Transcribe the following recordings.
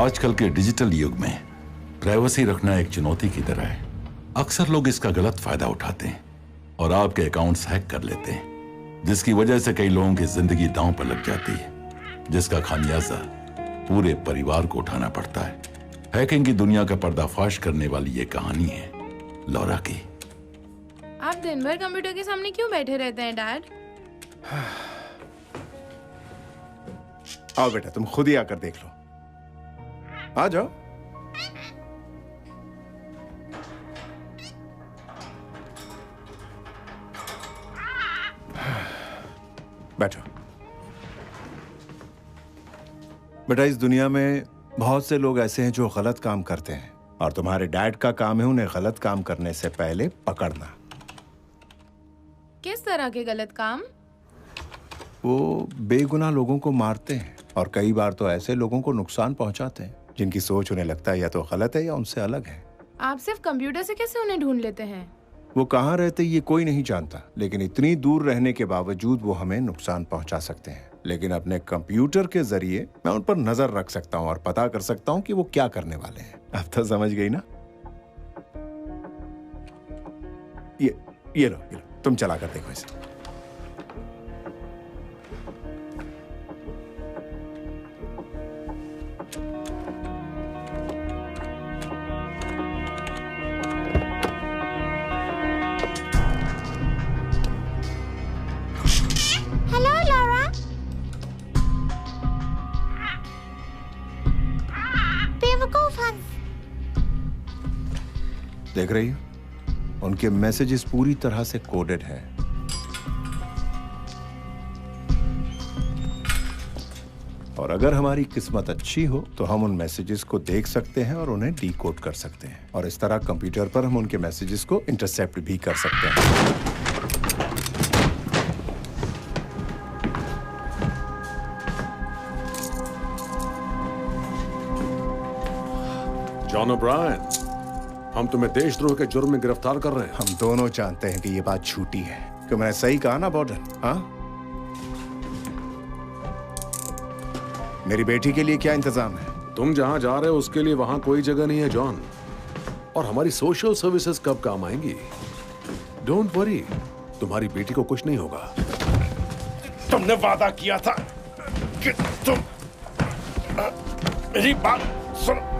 आजकल के डिजिटल युग में प्राइवेसी रखना एक चुनौती की तरह है। अक्सर लोग इसका गलत फायदा उठाते हैं और आपके अकाउंट्स हैक कर लेते हैं, जिसकी वजह से कई लोगों की जिंदगी दांव पर लग जाती है, जिसका खामियाजा पूरे परिवार को उठाना पड़ता है। हैकिंग की दुनिया का पर्दाफाश करने वाली ये कहानी है लौरा की। आप दिन भर कंप्यूटर के सामने क्यों बैठे रहते हैं डैड? आओ बेटा, तुम खुद ही आकर देख लो। आ जाओ। बैठो। बेटा, इस दुनिया में बहुत से लोग ऐसे हैं जो गलत काम करते हैं और तुम्हारे डैड का काम है उन्हें गलत काम करने से पहले पकड़ना। किस तरह के गलत काम? वो बेगुनाह लोगों को मारते हैं और कई बार तो ऐसे लोगों को नुकसान पहुंचाते हैं जिनकी सोच उन्हें लगता है या तो गलत है या उनसे अलग है। आप सिर्फ कंप्यूटर से कैसे उन्हें ढूंढ लेते हैं? वो कहाँ रहते ये कोई नहीं जानता, लेकिन इतनी दूर रहने के बावजूद वो हमें नुकसान पहुंचा सकते हैं। लेकिन अपने कंप्यूटर के जरिए मैं उन पर नजर रख सकता हूँ और पता कर सकता हूँ कि वो क्या करने वाले हैं। अब तो समझ गई ना? ये लो, तुम चला कर देखो इसे। देख रही हो? उनके मैसेजेस पूरी तरह से कोडेड है। और अगर हमारी किस्मत अच्छी हो तो हम उन मैसेजेस को देख सकते हैं और उन्हें डीकोड कर सकते हैं, और इस तरह कंप्यूटर पर हम उनके मैसेजेस को इंटरसेप्ट भी कर सकते हैं। जॉन ओब्रायन, हम तुम्हें देशद्रोह के जुर्म में गिरफ्तार कर रहे हैं। हम दोनों जानते हैं कि ये बात झूठी है। कि मैंने सही कहा ना बॉर्डन? हाँ, मेरी बेटी के लिए क्या इंतजाम है? तुम जहां जा रहे हो उसके लिए वहां कोई जगह नहीं है जॉन, और हमारी सोशल सर्विसेज कब काम आएंगी? डोंट वरी, तुम्हारी बेटी को कुछ नहीं होगा। तुमने वादा किया था कि तुम मेरी बात सुनो।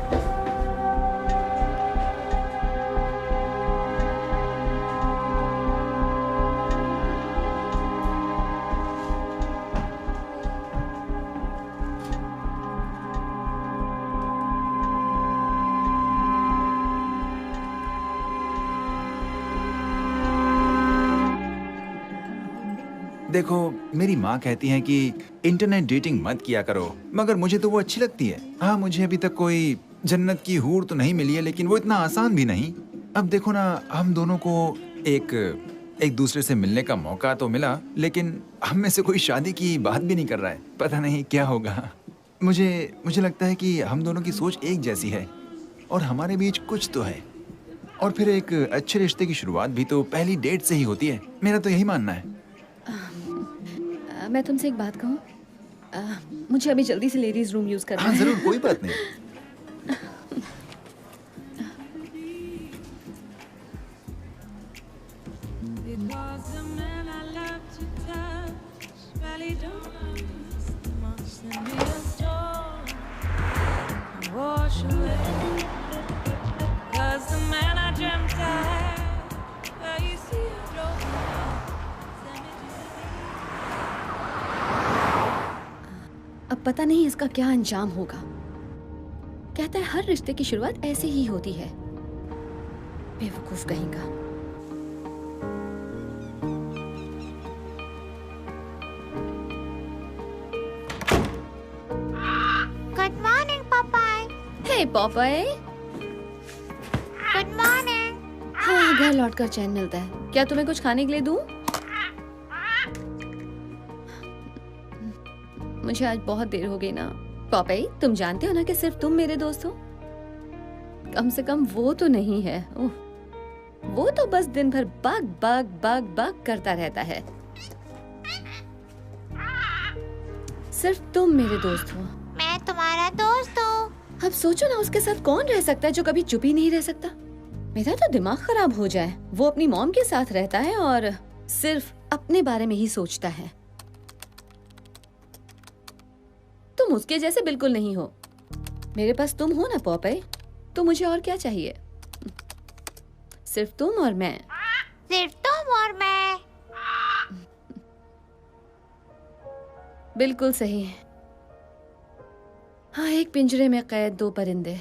देखो, मेरी माँ कहती है कि इंटरनेट डेटिंग मत किया करो, मगर मुझे तो वो अच्छी लगती है। हाँ, मुझे अभी तक कोई जन्नत की हूर तो नहीं मिली है, लेकिन वो इतना आसान भी नहीं। अब देखो ना, हम दोनों को एक दूसरे से मिलने का मौका तो मिला, लेकिन हम में से कोई शादी की बात भी नहीं कर रहा है। पता नहीं क्या होगा। मुझे लगता है कि हम दोनों की सोच एक जैसी है और हमारे बीच कुछ तो है। और फिर एक अच्छे रिश्ते की शुरुआत भी तो पहली डेट से ही होती है। मेरा तो यही मानना है। मैं तुमसे एक बात कहूँ? मुझे अभी जल्दी से लेडीज रूम यूज करना है। हाँ जरूर, कोई बात नहीं। अब पता नहीं इसका क्या अंजाम होगा। कहता है हर रिश्ते की शुरुआत ऐसे ही होती है। बेवकूफ कहेगा। Good morning Popeye. Hey Popeye. Good morning. हाँ, घर लौटकर चैन मिलता है। क्या तुम्हें कुछ खाने के लिए दूं? मुझे आज बहुत देर हो गई ना। पॉपाई, तुम जानते हो ना कि सिर्फ तुम मेरे दोस्त हो। कम से कम वो तो नहीं है। वो तो बस दिन भर बाग बाग बाग बाग करता रहता है। सिर्फ तुम मेरे दोस्त हो। मैं तुम्हारा दोस्त हूँ। अब सोचो ना, उसके साथ कौन रह सकता है जो कभी चुप ही नहीं रह सकता। मेरा तो दिमाग खराब हो जाए। वो अपनी मॉम के साथ रहता है और सिर्फ अपने बारे में ही सोचता है। तुम उसके जैसे बिल्कुल नहीं हो। मेरे पास तुम हो ना पॉपे, तो मुझे और क्या चाहिए? सिर्फ तुम और मैं। सिर्फ तुम और मैं। बिल्कुल सही। हाँ, एक पिंजरे में कैद दो परिंदे।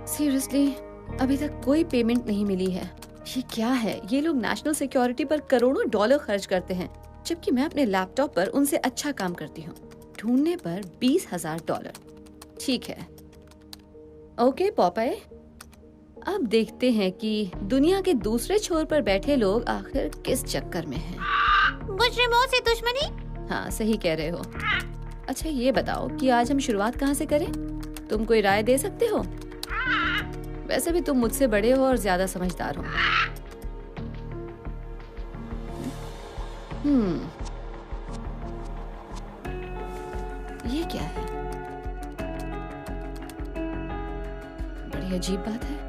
सीरियसली, अभी तक कोई पेमेंट नहीं मिली है। ये क्या है? ये लोग नेशनल सिक्योरिटी पर करोड़ों डॉलर खर्च करते हैं, जबकि मैं अपने लैपटॉप पर उनसे अच्छा काम करती हूँ। ढूंढने पर $20,000। ठीक है, ओके पॉपाई, अब देखते हैं कि दुनिया के दूसरे छोर पर बैठे लोग आखिर किस चक्कर में हैं। मुजरिमों से दुश्मनी। हाँ, सही कह रहे हो। अच्छा ये बताओ कि आज हम शुरुआत कहाँ से करें? तुम कोई राय दे सकते हो? वैसे भी तुम मुझसे बड़े हो और ज्यादा समझदार हो। ये क्या है? बड़ी अजीब बात है।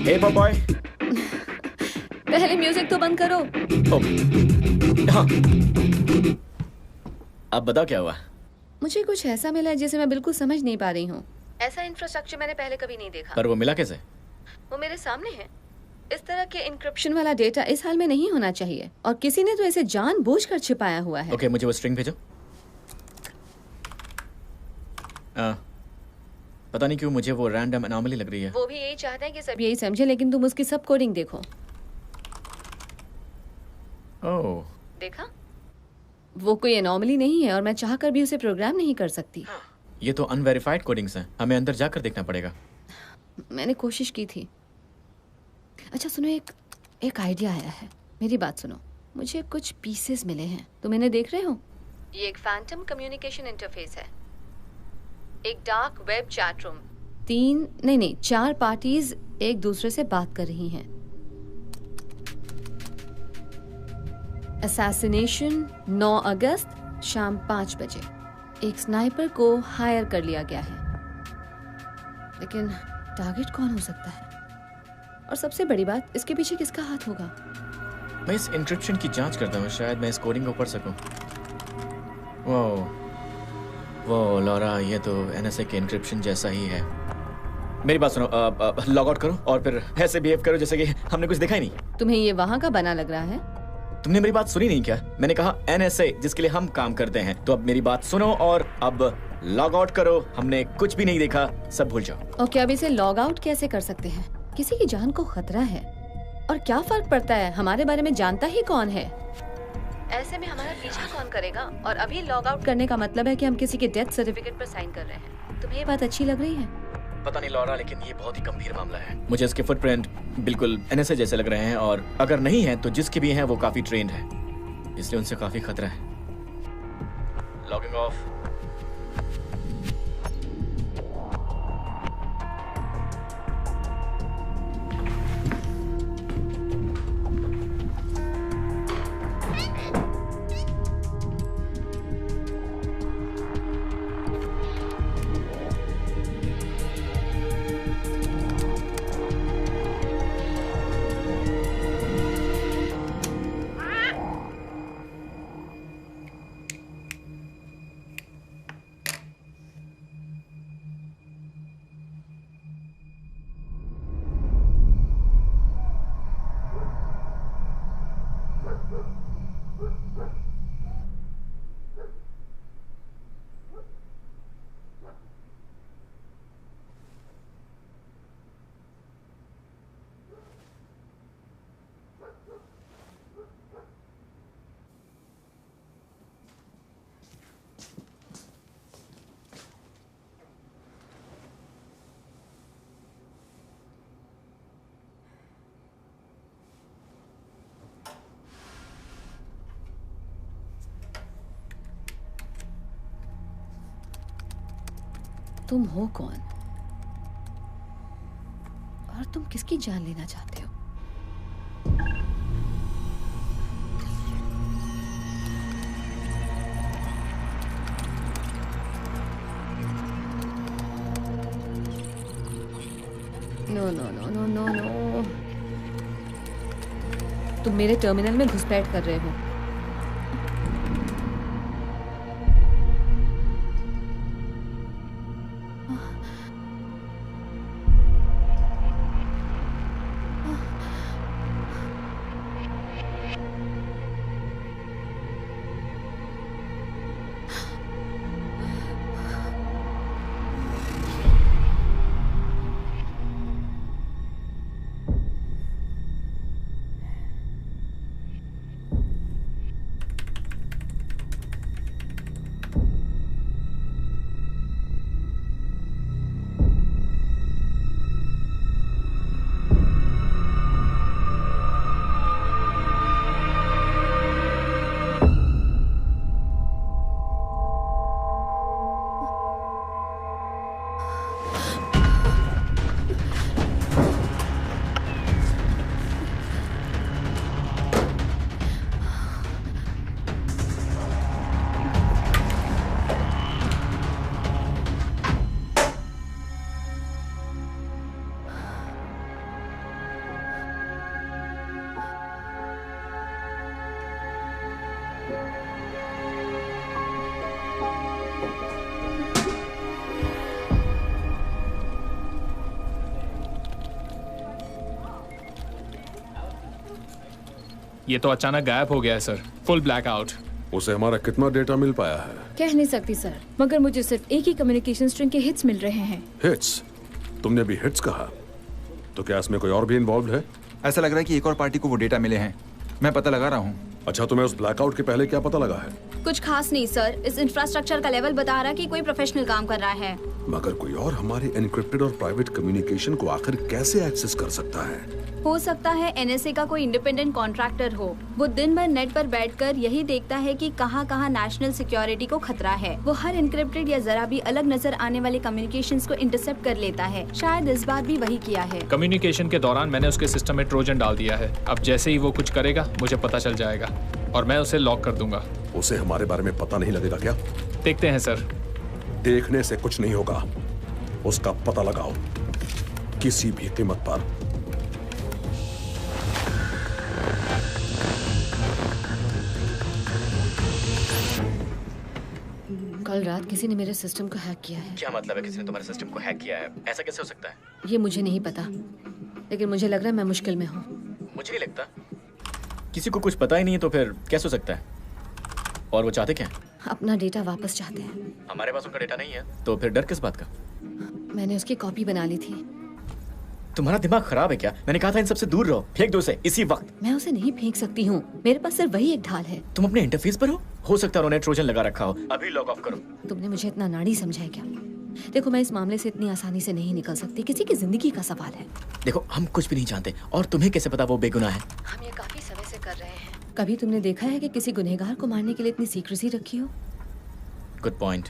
हे पॉपॉय। पहले म्यूजिक तो बंद करो। हाँ। अब बताओ क्या हुआ? मुझे कुछ ऐसा मिला है जिसे मैं बिल्कुल समझ नहीं पा रही हूँ। ऐसा इंफ्रास्ट्रक्चर मैंने पहले कभी नहीं देखा। पर वो मिला कैसे? वो मेरे सामने है। इस तरह के इंक्रिप्शन वाला डेटा इस हाल में नहीं होना चाहिए, और किसी ने तो इसे जानबूझकर छिपाया हुआ है। ओके, मुझे वो स्ट्रिंग भेजो। पता नहीं क्यों मुझे वो रैंडम एनोमली लग रही है। वो भी यही चाहते हैं कि सब यही समझे, लेकिन तुम उसकी सब कोडिंग देखो। ओह, देखा? वो कोई एनोमली नहीं है और मैं चाहकर भी उसे प्रोग्राम नहीं कर सकती। ये तो अनवेरिफाइड कोडिंग्स हैं। हमें अंदर जाकर देखना पड़ेगा। मैंने कोशिश की थी। अच्छा सुनो, एक आइडिया आया है। मेरी बात सुनो। मुझे कुछ पीसेस मिले हैं, तुम इन्हें देख रहे हो? ये एक फैंटम कम्युनिकेशन इंटरफेस है, एक dark web chat room, 4 parties एक दूसरे से बात कर रही हैं। असैसिनेशन 9 अगस्त शाम 5 बजे। एक स्नाइपर को हायर कर लिया गया है, लेकिन टारगेट कौन हो सकता है? और सबसे बड़ी बात, इसके पीछे किसका हाथ होगा? मैं इस इंक्रिप्शन की जांच करता हूँ, शायद मैं इस कोडिंग को पढ़ सकूं। वो लॉरा, ये तो एनएसए के इंक्रिप्शन जैसा ही है। मेरी बात सुनो, लॉग आउट करो और फिर ऐसे बिहेव करो जैसे कि हमने कुछ देखा ही नहीं। तुम्हें ये वहां का बना लग रहा है? तुमने मेरी बात सुनी नहीं क्या? मैंने कहा एनएसए, जिसके लिए हम काम करते हैं। तो अब मेरी बात सुनो और अब लॉग आउट करो। हमने कुछ भी नहीं देखा, सब भूल जाओ। ओके, अब इसे लॉग आउट कैसे कर सकते हैं? किसी की जान को खतरा है, और क्या फर्क पड़ता है? हमारे बारे में जानता ही कौन है? ऐसे में हमारा पीछा कौन करेगा? और अभी लॉग आउट करने का मतलब है कि हम किसी के डेथ सर्टिफिकेट पर साइन कर रहे हैं। तुम्हें ये बात अच्छी लग रही है? पता नहीं लॉरा, लेकिन ये बहुत ही गंभीर मामला है। मुझे इसके फुटप्रिंट बिल्कुल एनएसए जैसे लग रहे हैं, और अगर नहीं है तो जिसके भी हैं वो काफी ट्रेंड है, इसलिए उनसे काफी खतरा है। Logging off. तुम हो कौन और तुम किसकी जान लेना चाहते हो? No no no no no no, तुम मेरे टर्मिनल में घुसपैठ कर रहे हो। ये तो अचानक गायब हो गया है सर, फुल ब्लैकआउट। उसे हमारा कितना डेटा मिल पाया है? कह नहीं सकती सर, मगर मुझे सिर्फ एक ही कम्युनिकेशन स्ट्रिंग के हिट्स मिल रहे हैं। हिट्स? तुमने अभी हिट्स कहा, तो क्या इसमें कोई और भी इन्वॉल्व है? ऐसा लग रहा है कि एक और पार्टी को वो डेटा मिले हैं। मैं पता लगा रहा हूँ। अच्छा, तुम्हें उस ब्लैकआउट के पहले क्या पता लगा है? कुछ खास नहीं सर, इस इंफ्रास्ट्रक्चर का लेवल बता रहा कि कोई प्रोफेशनल काम कर रहा है। मगर कोई और हमारे एनक्रिप्टेड और प्राइवेट कम्युनिकेशन को आखिर कैसे एक्सेस कर सकता है? हो सकता है एनएसए का कोई इंडिपेंडेंट कॉन्ट्रैक्टर हो। वो दिन भर नेट पर बैठकर यही देखता है कि कहाँ कहाँ नेशनल सिक्योरिटी को खतरा है। वो हर इनक्रिप्टेड या जरा भी अलग नजर आने वाले कम्युनिकेशंस को इंटरसेप्ट कर लेता है। शायद इस बार भी वही किया है। कम्युनिकेशन के दौरान मैंने उसके सिस्टम में ट्रोजन डाल दिया है। अब जैसे ही वो कुछ करेगा मुझे पता चल जाएगा और मैं उसे लॉक कर दूंगा। उसे हमारे बारे में पता नहीं लगेगा क्या? देखते हैं सर। देखने से कुछ नहीं होगा, उसका पता लगाओ किसी भी कीमत पर। कल रात किसी ने मेरे सिस्टम को हैक किया है। क्या मतलब है किसी ने तुम्हारे सिस्टम को हैक किया है? ऐसा कैसे हो सकता है? ये मुझे नहीं पता, लेकिन मुझे लग रहा है मैं मुश्किल में हूँ। मुझे नहीं लगता। किसी को कुछ पता ही नहीं है तो फिर कैसे हो सकता है? और वो चाहते क्या? अपना डेटा वापस चाहते हैं। हमारे पास उनका डेटा नहीं है तो फिर डर किस बात का? मैंने उसकी कॉपी बना ली थी। तुम्हारा दिमाग खराब है क्या? मैंने कहा था इन सबसे दूर रहो, फेंक दो उसे इसी वक्त। मैं उसे नहीं फेंक सकती हूँ, मेरे पास सिर्फ वही एक ढाल है। तुम अपने इंटरफेस पर हो सकता है उन्होंने ट्रोजन लगा रखा हो। अभी लॉग ऑफ करो। तुमने मुझे इतना नाड़ी समझा है क्या? देखो, मैं इस मामले से इतनी आसानी से नहीं निकल सकती। किसी की जिंदगी का सवाल है। देखो, हम कुछ भी नहीं जानते और तुम्हें कैसे पता वो बेगुनाह है? हम ये काफी समय से कर रहे हैं। कभी तुमने देखा है कि किसी गुनहगार को मारने के लिए इतनी सीक्रेसी रखी हो? Good point.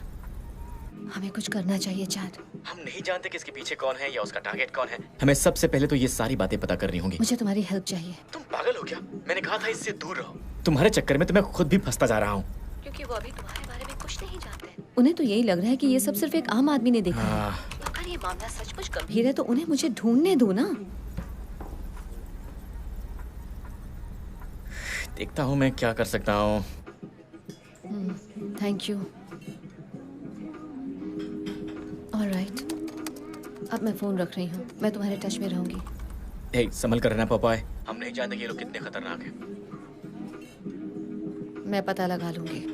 हमें कुछ करना चाहिए चैट। हम नहीं जानते कि इसके पीछे कौन है या उसका टारगेट कौन है। हमें सबसे पहले तो ये सारी बातें पता करनी होंगी। मुझे तुम्हारी हेल्प चाहिए। तुम पागल हो क्या? मैंने कहा था इससे दूर रहो। तुम्हारे चक्कर में तो मैं खुद भी फंसता जा रहा हूँ। क्योंकि वो अभी तुम्हारे बारे में कुछ नहीं जानते। उन्हें तो यही लग रहा है कि ये सब सिर्फ एक आम आदमी ने देखा है। अगर ये मामला सचमुच गंभीर है तो उन्हें मुझे ढूंढने दो ना। देखता हूँ मैं क्या कर सकता हूँ। Thank you. ऑलराइट, अब मैं फोन रख रही हूँ। मैं तुम्हारे टच में रहूंगी। हे, संभल कर रहना पापाए। हम नहीं जानते कि ये लोग कितने खतरनाक हैं। मैं पता लगा लूंगी।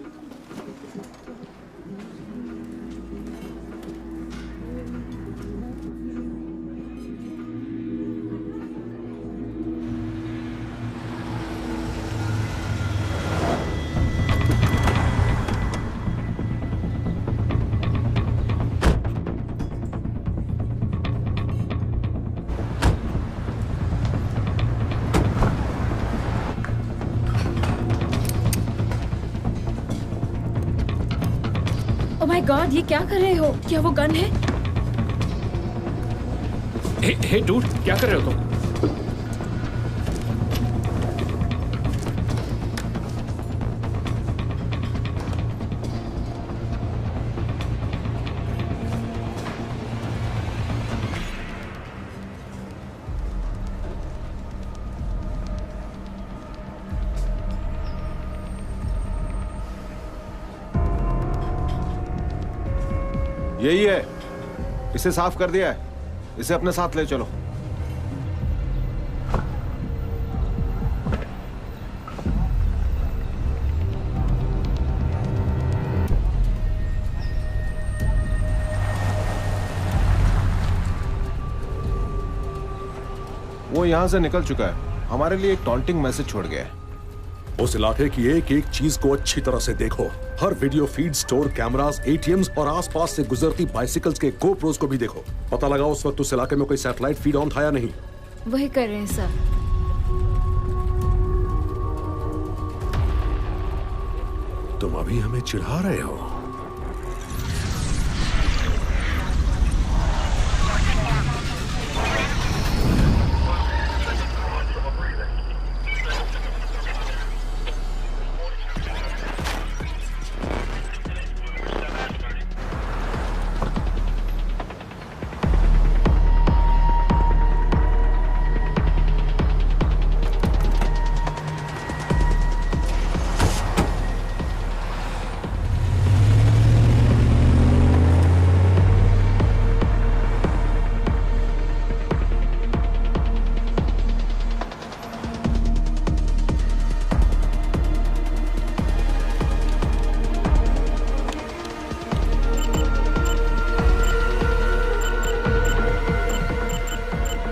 ओह माय गॉड, ये क्या कर रहे हो? क्या वो गन है? हे डूड, क्या कर रहे हो तुम? यही है, इसे साफ कर दिया है, इसे अपने साथ ले चलो। वो यहां से निकल चुका है, हमारे लिए एक टॉन्टिंग मैसेज छोड़ गया है। उस इलाके की एक एक चीज को अच्छी तरह से देखो। हर video feed, store, cameras, ATMs और आसपास से गुजरती बाइसिकल्स के गोप्रोस को भी देखो। पता लगा उस वक्त उस इलाके में कोई सैटेलाइट फीड ऑन था या नहीं। वही कर रहे हैं सर। तुम अभी हमें चिढ़ा रहे हो।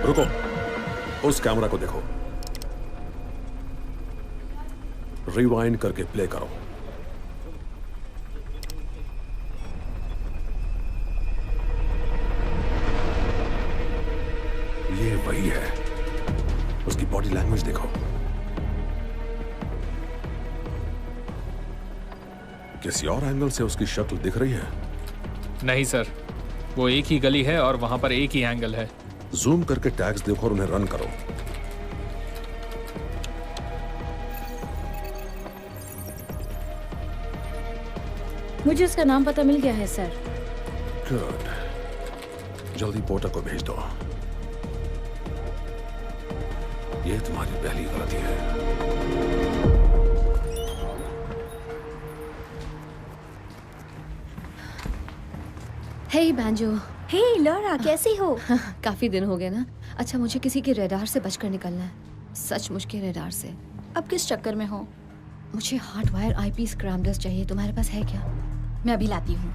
रुको, उस कैमरा को देखो। रिवाइंड करके प्ले करो। ये वही है। उसकी बॉडी लैंग्वेज देखो। किसी और एंगल से उसकी शक्ल दिख रही है? नहीं सर, वो एक ही गली है और वहां पर एक ही एंगल है। जूम करके टैग्स देखो और उन्हें रन करो। मुझे उसका नाम पता मिल गया है सर। गुड, जल्दी पोर्टर को भेज दो। ये तुम्हारी पहली गलती है। हे बैंजो। हे लॉरा, कैसी हो? काफी दिन हो गए ना। अच्छा, मुझे किसी के रेडार से बचकर निकलना है, सचमुच के रेडार से। अब किस चक्कर में हो? मुझे हार्ड वायर आईपी स्क्रैम्बलर्स चाहिए, तुम्हारे पास है क्या? मैं अभी लाती हूँ।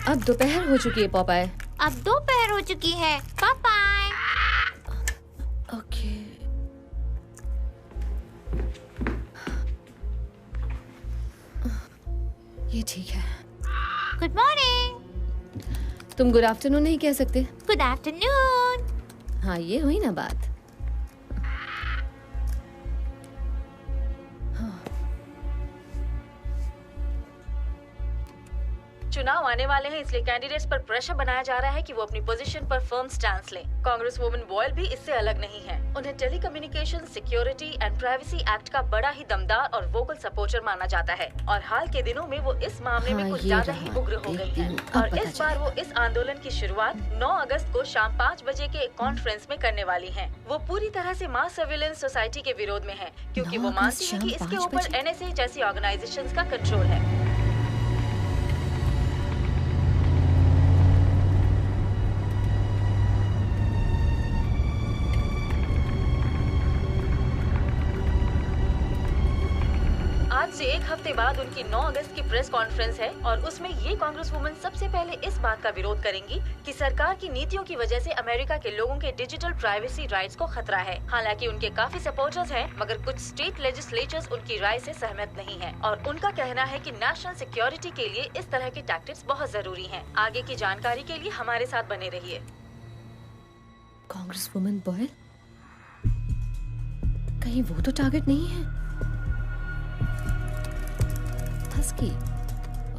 अब दोपहर हो चुकी है पॉपाय। अब दोपहर हो चुकी है पॉपाय। ओके। ये ठीक है। Good morning. तुम गुड आफ्टरनून नहीं कह सकते? Good afternoon. हाँ, ये हुई ना बात। चुनाव आने वाले हैं, इसलिए कैंडिडेट्स पर प्रेशर बनाया जा रहा है कि वो अपनी पोजीशन पर फर्म स्टैंड लें। कांग्रेस वुमन बॉयल भी इससे अलग नहीं है। उन्हें telecommunication security and privacy act का बड़ा ही दमदार और वोकल सपोर्टर माना जाता है और हाल के दिनों में वो इस मामले में कुछ ज्यादा ही उग्र हो गई है। और इस बार वो इस आंदोलन की शुरुआत 9 अगस्त को शाम 5 बजे के एक कॉन्फ्रेंस में करने वाली है। वो पूरी तरह से मास सर्विलेंस सोसाइटी के विरोध में है, क्योंकि वो मानती है कि इसके ऊपर NSA जैसी ऑर्गेनाइजेशंस का कंट्रोल है। आज से 1 हफ्ते बाद उनकी 9 अगस्त की प्रेस कॉन्फ्रेंस है और उसमें ये कांग्रेस वुमन सबसे पहले इस बात का विरोध करेंगी कि सरकार की नीतियों की वजह से अमेरिका के लोगों के डिजिटल प्राइवेसी राइट्स को खतरा है। हालांकि उनके काफी सपोर्टर्स हैं, मगर कुछ स्टेट लेजिस्लेचर्स उनकी राय से सहमत नहीं है और उनका कहना है कि नेशनल सिक्योरिटी के लिए इस तरह के टैक्टिक्स बहुत जरूरी हैं। आगे की जानकारी के लिए हमारे साथ बने रहिए। कांग्रेस वुमन बॉयल, कहीं वो तो टारगेट नहीं है? हस्की,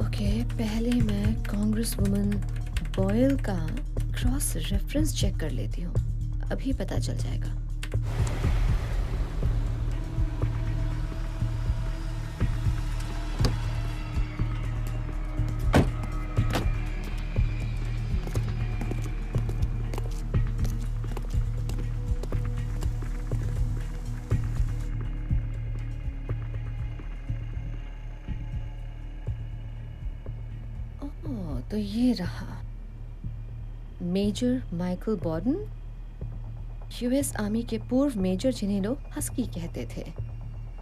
ओके, पहले मैं कांग्रेस वुमन बॉयल का क्रॉस रेफरेंस चेक कर लेती हूँ, अभी पता चल जाएगा। तो ये रहा मेजर माइकल बॉर्डन, यूएस आर्मी के पूर्व मेजर जिन्हें लोग हस्की कहते थे।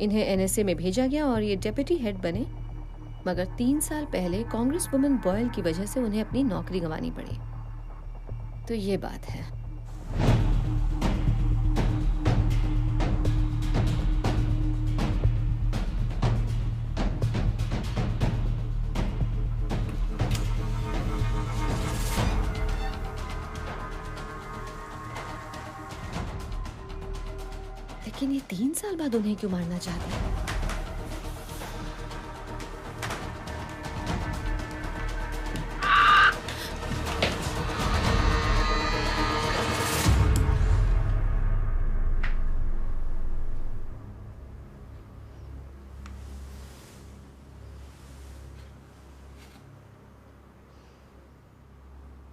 इन्हें एनएसए में भेजा गया और ये डेप्यूटी हेड बने, मगर 3 साल पहले कांग्रेस वुमन बॉयल की वजह से उन्हें अपनी नौकरी गंवानी पड़ी। तो ये बात है। लेकिन ये 3 साल बाद उन्हें क्यों मारना चाहते हैं?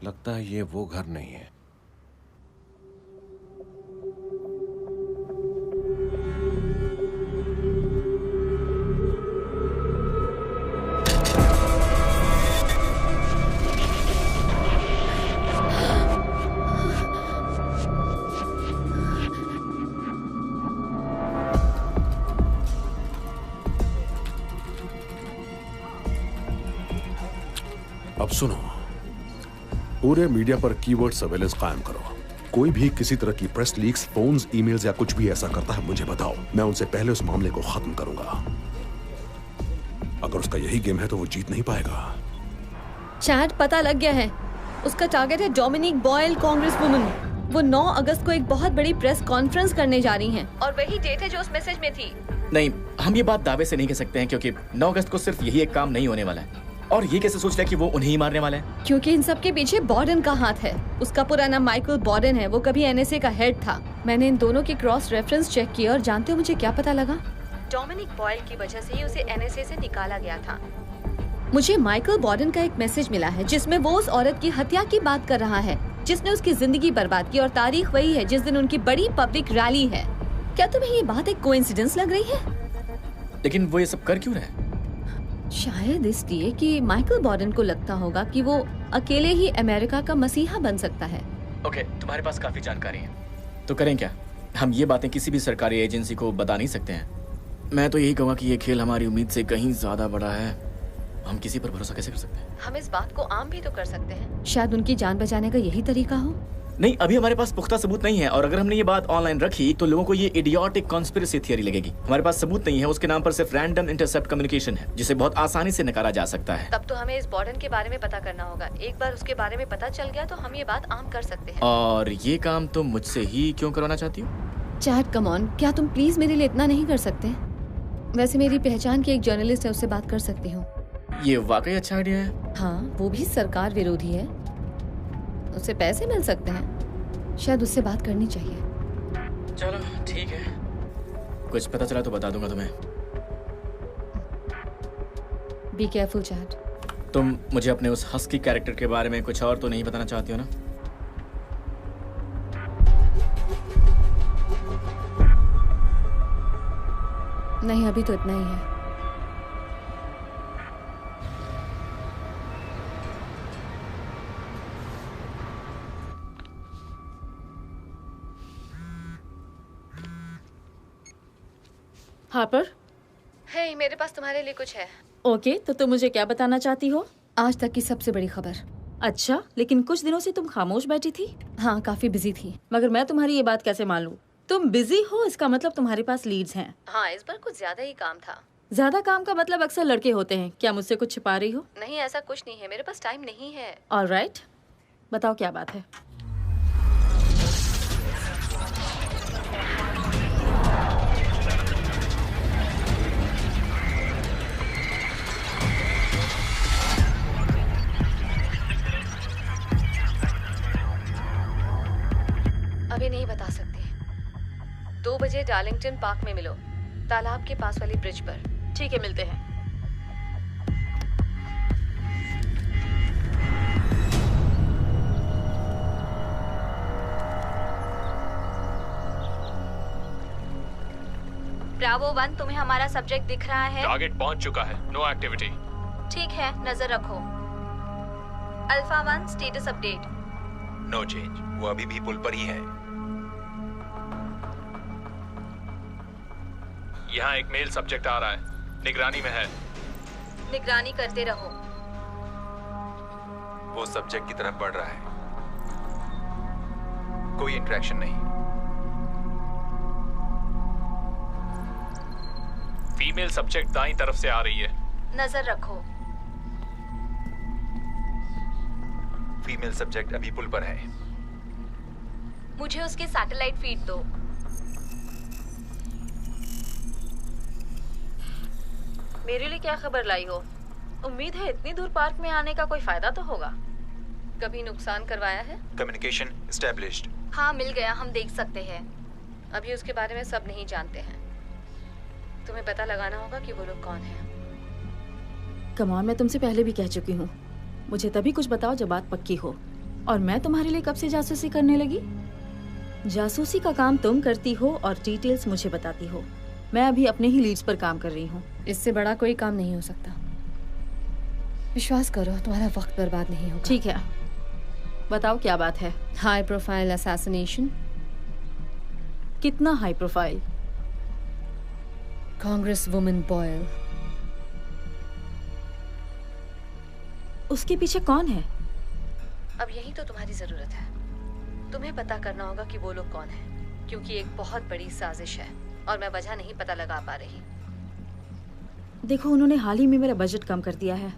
लगता है ये वो घर नहीं है। अब सुनो, पूरे मीडिया पर कीवर्ड सर्वेलेंस कायम करो। कोई भी किसी तरह की प्रेस लीक्स, फोन्स, ईमेल्स या कुछ भी ऐसा करता है मुझे बताओ। मैं उनसे पहले उस मामले को खत्म करूंगा। अगर उसका यही गेम है तो वो जीत नहीं पाएगा। चैट पता लग गया है। उसका टारगेट है डोमिनिक बॉयल, कांग्रेस वुमन। वो 9 अगस्त को एक बहुत बड़ी प्रेस कॉन्फ्रेंस करने जा रही हैं और वही डेट है जो उस मैसेज में थी। नहीं, हम ये बात दावे से नहीं कह सकते हैं क्योंकि 9 अगस्त को सिर्फ यही एक काम नहीं होने वाला है। और ये कैसे सोच लिया कि वो उन्हें ही मारने वाला है? क्योंकि इन सब के पीछे बॉर्डन का हाथ है। उसका पूरा नाम माइकल बॉर्डन है। वो कभी एनएसए का हेड था। मैंने इन दोनों की क्रॉस रेफरेंस चेक किया और जानते हो मुझे क्या पता लगा? डोमिनिक बॉयल की वजह से ही उसे एनएसए से निकाला गया था। मुझे माइकल बॉर्डन का एक मैसेज मिला है जिसमें वो उस औरत की हत्या की बात कर रहा है जिसने उसकी जिंदगी बर्बाद की, और तारीख वही है जिस दिन उनकी बड़ी पब्लिक रैली है। क्या तुम्हें ये बात एक कोइंसिडेंस लग रही है? लेकिन वो ये सब कर क्यों रहा है? शायद इसलिए कि माइकल बॉर्डन को लगता होगा कि वो अकेले ही अमेरिका का मसीहा बन सकता है। ओके, तुम्हारे पास काफी जानकारी है, तो करें क्या? हम ये बातें किसी भी सरकारी एजेंसी को बता नहीं सकते हैं। मैं तो यही कहूँगा कि ये खेल हमारी उम्मीद से कहीं ज्यादा बड़ा है। हम किसी पर भरोसा कैसे कर सकते हैं? हम इस बात को आम भी तो कर सकते हैं। शायद उनकी जान बचाने का यही तरीका हो। नहीं, अभी हमारे पास पुख्ता सबूत नहीं है, और अगर हमने ये बात ऑनलाइन रखी तो लोगों को ये इडियोटिक कॉन्स्पिरेसी थियरी लगेगी। हमारे पास सबूत नहीं है, उसके नाम पर सिर्फ रैंडम इंटरसेप्ट कम्युनिकेशन है जिसे बहुत आसानी से नकारा जा सकता है। तब तो हमें इस बॉर्डन के बारे में पता करना होगा। एक बार उसके बारे में पता चल गया तो हम ये बात आम कर सकते हैं। और ये काम तुम मुझसे ही क्यों करवाना चाहती हो? चैट कम ऑन, क्या तुम प्लीज मेरे लिए इतना नहीं कर सकते? वैसे मेरी पहचान की एक जर्नलिस्ट है, उससे बात कर सकती हूँ। ये वाकई अच्छा आइडिया है। हाँ, वो भी सरकार विरोधी है, उससे पैसे मिल सकते हैं। शायद उससे बात करनी चाहिए। चलो ठीक है, कुछ पता चला तो बता दूंगा तुम्हें। Be careful chat. तुम मुझे अपने उस हस्की कैरेक्टर के बारे में कुछ और तो नहीं बताना चाहती हो ना? नहीं, अभी तो इतना ही है। हार्पर, हे, मेरे पास तुम्हारे लिए कुछ है। ओके, तो तुम मुझे क्या बताना चाहती हो? आज तक की सबसे बड़ी खबर। अच्छा, लेकिन कुछ दिनों से तुम खामोश बैठी थी। हाँ, काफी बिजी थी। मगर मैं तुम्हारी ये बात कैसे मान लूं? तुम बिजी हो इसका मतलब तुम्हारे पास लीड्स हैं। हाँ, इस बार कुछ ज्यादा ही काम था। ज्यादा काम का मतलब अक्सर लड़के होते हैं। क्या मुझसे कुछ छिपा रही हो? नहीं, ऐसा कुछ नहीं है, मेरे पास टाइम नहीं है। ऑलराइट, बताओ क्या बात है। अभी नहीं बता सकती। 2 बजे डार्लिंगटन पार्क में मिलो, तालाब के पास वाली ब्रिज पर। ठीक है, मिलते हैं। ब्रावो 1, तुम्हें हमारा सब्जेक्ट दिख रहा है? टारगेट पहुंच चुका है, नो एक्टिविटी। ठीक है, नजर रखो। Alpha 1, status update. No change, वो अभी भी पुल पर ही है। यहाँ एक मेल सब्जेक्ट आ रहा है, निगरानी में है। निगरानी करते रहो। वो सब्जेक्ट की तरफ बढ़ रहा है, कोई इंटरेक्शन नहीं। फीमेल सब्जेक्ट दाईं तरफ से आ रही है। नजर रखो। फीमेल सब्जेक्ट अभी पुल पर है। मुझे उसके सैटेलाइट फीड दो। मेरे लिए क्या खबर लाई हो? उम्मीद है इतनी दूर पार्क में आने का कोई फायदा तो होगा। कभी नुकसान करवाया है? Communication established. हाँ, मिल गया, हम देख सकते हैं। अभी उसके बारे में सब नहीं जानते हैं। तुम्हें पता लगाना होगा कि वो लोग कौन हैं। कमॉन, मैं तुमसे पहले भी कह चुकी हूँ, मुझे तभी कुछ बताओ जब बात पक्की हो। और मैं तुम्हारे लिए कब से जासूसी करने लगी? जासूसी का काम तुम करती हो और डिटेल्स मुझे बताती हो। मैं अभी अपने ही लीड्स पर काम कर रही हूँ। इससे बड़ा कोई काम नहीं हो सकता। विश्वास करो, तुम्हारा वक्त बर्बाद नहीं होगा। ठीक है, बताओ क्या बात है। High profile assassination. कितना high profile? Congresswoman Boyle. उसके पीछे कौन है? अब यही तो तुम्हारी जरूरत है। तुम्हें पता करना होगा कि वो लोग कौन हैं, क्योंकि एक बहुत बड़ी साजिश है और मैं वजह नहीं पता लगा पा रही। देखो, उन्होंने हाल ही में मेरा बजट कम कर दिया है।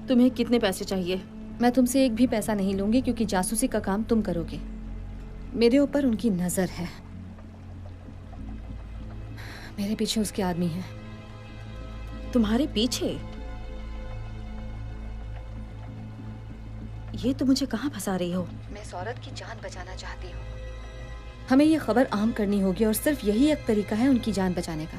तुम्हें कितने पैसे चाहिए? मैं तुमसे एक भी पैसा नहीं लूंगी, क्योंकि जासूसी का काम तुम करोगे। मेरे ऊपर उनकी नजर है। मेरे पीछे उसके आदमी हैं। तुम्हारे पीछे? ये तो मुझे कहाँ फंसा रही हो? मैं इस औरत की जान बचाना चाहती हूँ। हमें ये खबर आम करनी होगी और सिर्फ यही एक तरीका है उनकी जान बचाने का।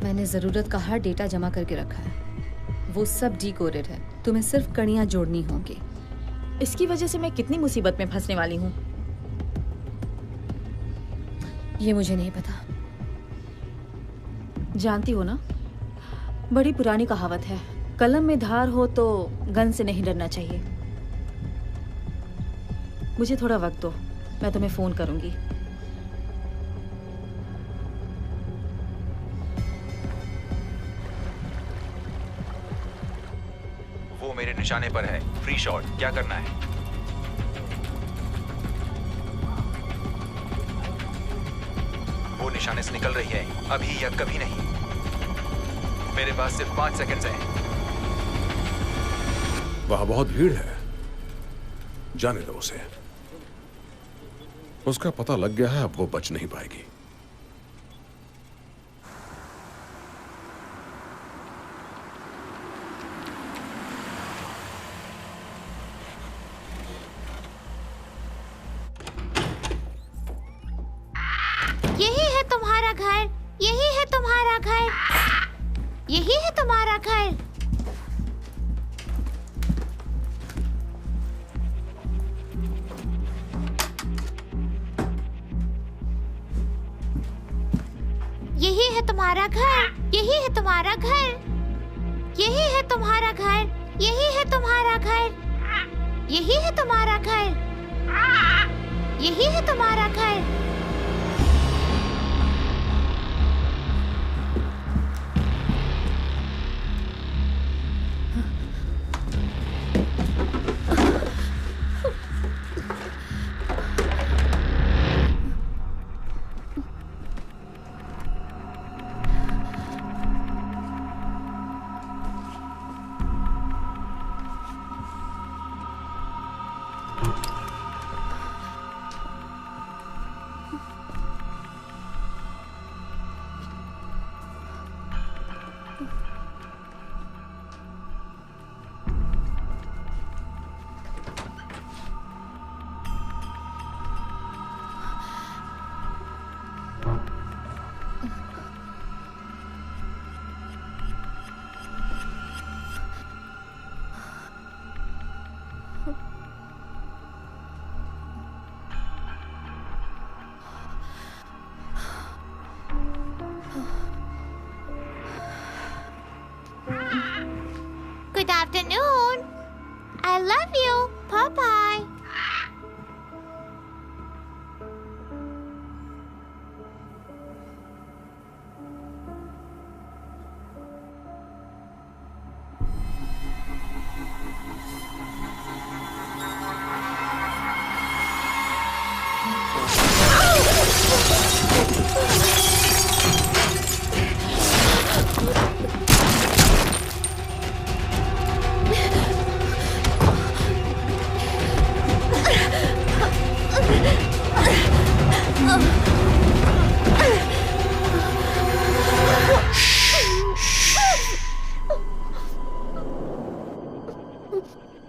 मैंने जरूरत का हर डेटा जमा करके रखा है। वो सब डिकोडेड है। तुम्हें सिर्फ कड़ियां जोड़नी होंगी। इसकी वजह से मैं कितनी मुसीबत में फंसने वाली हूँ ये मुझे नहीं पता। जानती हो ना, बड़ी पुरानी कहावत है, कलम में धार हो तो गन से नहीं डरना चाहिए। मुझे थोड़ा वक्त दो, मैं तुम्हें फोन करूंगी। वो मेरे निशाने पर है। फ्री शॉट, क्या करना है? वो निशाने से निकल रही है, अभी या कभी नहीं। मेरे पास सिर्फ 5 सेकंड्स हैं। वहां बहुत भीड़ है, जाने दो उसे। उसका पता लग गया है, अब वो बच नहीं पाएगी। यही है तुम्हारा घर, यही है तुम्हारा घर, यही है तुम्हारा घर। यही है तुम्हारा घर, यही है तुम्हारा घर, यही है तुम्हारा घर, यही है तुम्हारा घर, यही है तुम्हारा घर, यही है तुम्हारा घर। Good afternoon. I love you. Bye-bye.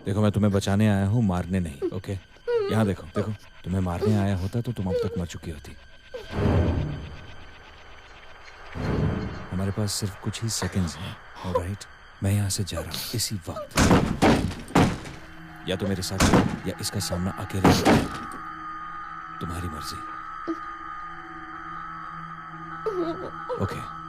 देखो, मैं तुम्हें बचाने आया हूँ, मारने नहीं। ओके, यहाँ देखो देखो, तुम्हें मारने आया होता तो तुम अब तक मर चुकी होती। हमारे पास सिर्फ कुछ ही सेकंड्स हैं, ऑलराइट? मैं यहाँ से जा रहा हूँ इसी वक्त। या तो मेरे साथ चलो, या इसका सामना अकेले करो। तुम्हारी मर्जी। ओके।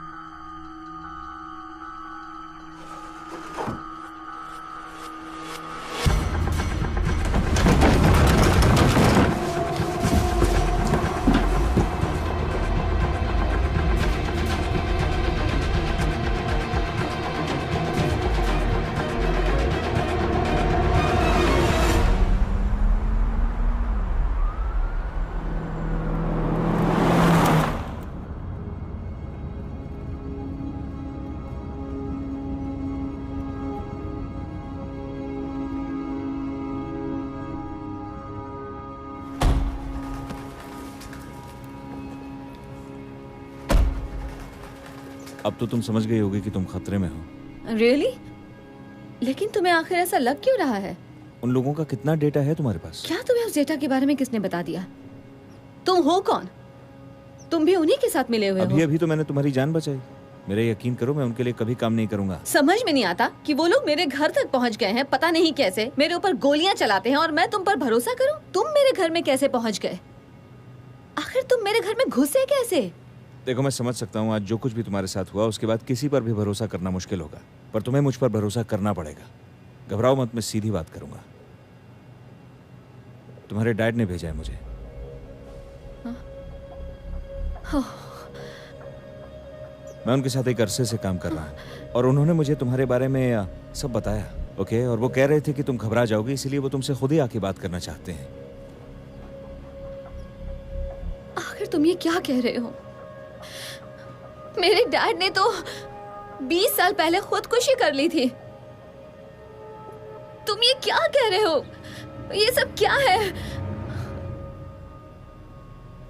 अब तो तुम समझ गई होगी कि तुम खतरे में हो। Really? लेकिन तुम्हें आखिर ऐसा लग क्यों रहा है? उन लोगों का कितना डेटा है तुम्हारे पास? क्या तुम्हें उस डेटा के बारे में किसने बता दिया? तुम हो कौन? तुम भी उन्हीं के साथ मिले हुए हो। अभी तो मैंने तुम्हारी जान बचाई। मेरे यकीन करो, मैं उनके लिए कभी काम नहीं करूंगा। समझ में नहीं आता कि वो लोग मेरे घर तक पहुंच गए हैं, पता नहीं कैसे, मेरे ऊपर गोलियां चलाते हैं और मैं तुम पर भरोसा करूं? तुम मेरे घर में कैसे पहुंच गए? आखिर तुम मेरे घर में घुसे कैसे? देखो, मैं समझ सकता हूँ आज जो कुछ भी तुम्हारे साथ हुआ उसके बाद किसी पर भी भरोसा करना मुश्किल होगा, पर तुम्हें मुझ पर भरोसा करना पड़ेगा। घबराओ मत, मैं सीधी बात करूंगा। तुम्हारे डैड ने भेजा है मुझे। मैं उनके साथ एक अरसे से काम कर रहा हूँ और उन्होंने मुझे तुम्हारे बारे में सब बताया। ओके, और वो कह रहे थे कि तुम घबरा जाओगी, इसलिए वो तुमसे खुद ही आके बात करना चाहते हैं। आखिर तुम ये क्या कह रहे हो? मेरे डैड ने तो 20 साल पहले खुदकुशी कर ली थी। तुम ये क्या कह रहे हो? ये सब क्या है?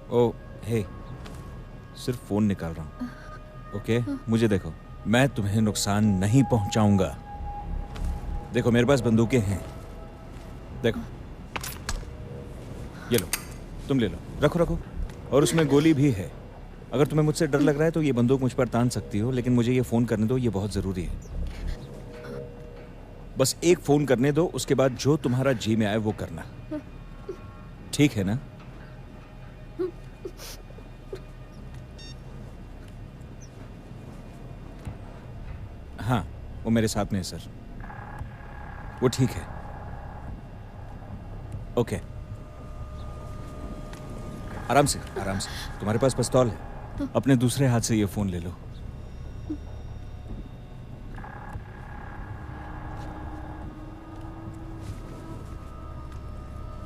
ओ, हे, सिर्फ फोन निकाल रहा हूँ। ओके, मुझे देखो, मैं तुम्हें नुकसान नहीं पहुंचाऊंगा। देखो, मेरे पास बंदूकें हैं। देखो, ये लो, तुम ले लो, रखो रखो, और उसमें गोली भी है। अगर तुम्हें मुझसे डर लग रहा है तो ये बंदूक मुझ पर तान सकती हो, लेकिन मुझे ये फोन करने दो, ये बहुत जरूरी है। बस एक फोन करने दो, उसके बाद जो तुम्हारा जी में आए वो करना, ठीक है ना? हाँ, वो मेरे साथ में है सर। वो ठीक है। ओके, आराम से आराम से। तुम्हारे पास पिस्तौल है, अपने दूसरे हाथ से ये फोन ले लो।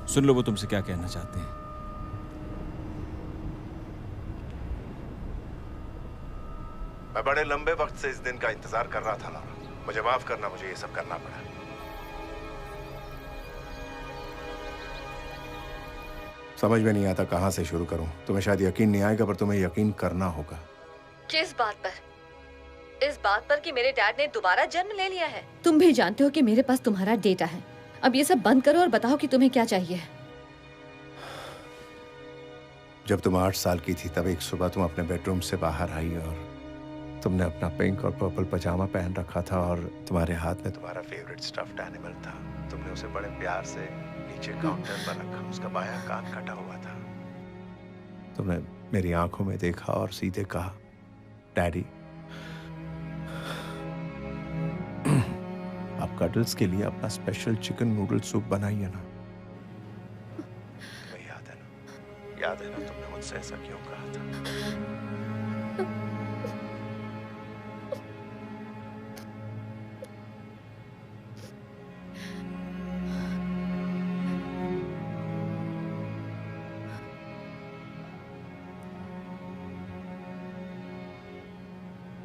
सुन लो वो तुमसे क्या कहना चाहते हैं। मैं बड़े लंबे वक्त से इस दिन का इंतजार कर रहा था लॉरा। मुझे माफ करना, मुझे ये सब करना पड़ा। समझ में नहीं आता कहां से शुरू करूं। तुम्हें शायद यकीन नहीं आएगा, पर तुम्हें यकीन करना होगा। किस बात पर? इस बात पर कि मेरे डैड ने दोबारा जन्म ले लिया है। तुम भी जानते हो कि मेरे पास तुम्हारा डेटा है। अब ये सब बंद करो और बताओ कि तुम्हें क्या चाहिए। जब तुम 8 साल की थी तब एक सुबह तुम अपने बेडरूम से बाहर आई और तुमने अपना पिंक और पर्पल पजामा पहन रखा था और तुम्हारे हाथ में तुम्हारा फेवरेट स्टफ्ड एनिमल था। तुमने उसे बड़े प्यार से नीचे काउंटर पर रखा। उसका बायां कान कटा हुआ था। तुमने मेरी आंखों में देखा और सीधे कहा, डैडी आप कटल्स के लिए अपना स्पेशल चिकन नूडल सूप बनाइए ना। तुम्हें याद है ना तुमने मुझसे ऐसा क्यों कहा था?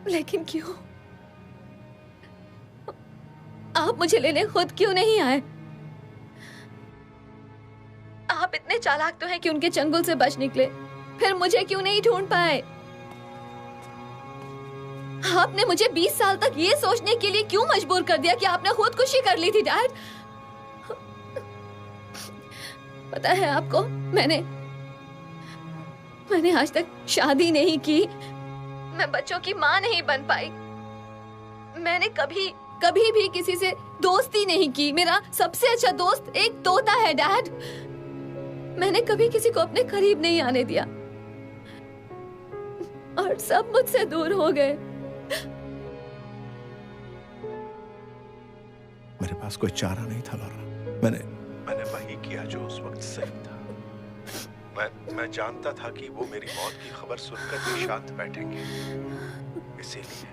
लेकिन क्यों? आप मुझे लेने खुद क्यों नहीं आए? आप इतने चालाक तो हैं कि उनके चंगुल से बच निकले, फिर मुझे क्यों नहीं ढूंढ पाए? आपने मुझे 20 साल तक ये सोचने के लिए क्यों मजबूर कर दिया कि आपने खुदकुशी कर ली थी डैड? पता है आपको, मैंने आज तक शादी नहीं की, मैं बच्चों की माँ नहीं बन पाई, मैंने कभी भी किसी से दोस्ती नहीं की। मेरा सबसे अच्छा दोस्त एक तोता है डैड। मैंने कभी किसी को अपने करीब नहीं आने दिया और सब मुझसे दूर हो गए। मेरे पास कोई चारा नहीं था लॉरा। मैंने वही किया जो उस वक्त सही था। मैं जानता था कि वो मेरी मौत की खबर सुनकर भी शांत बैठेंगे, इसीलिए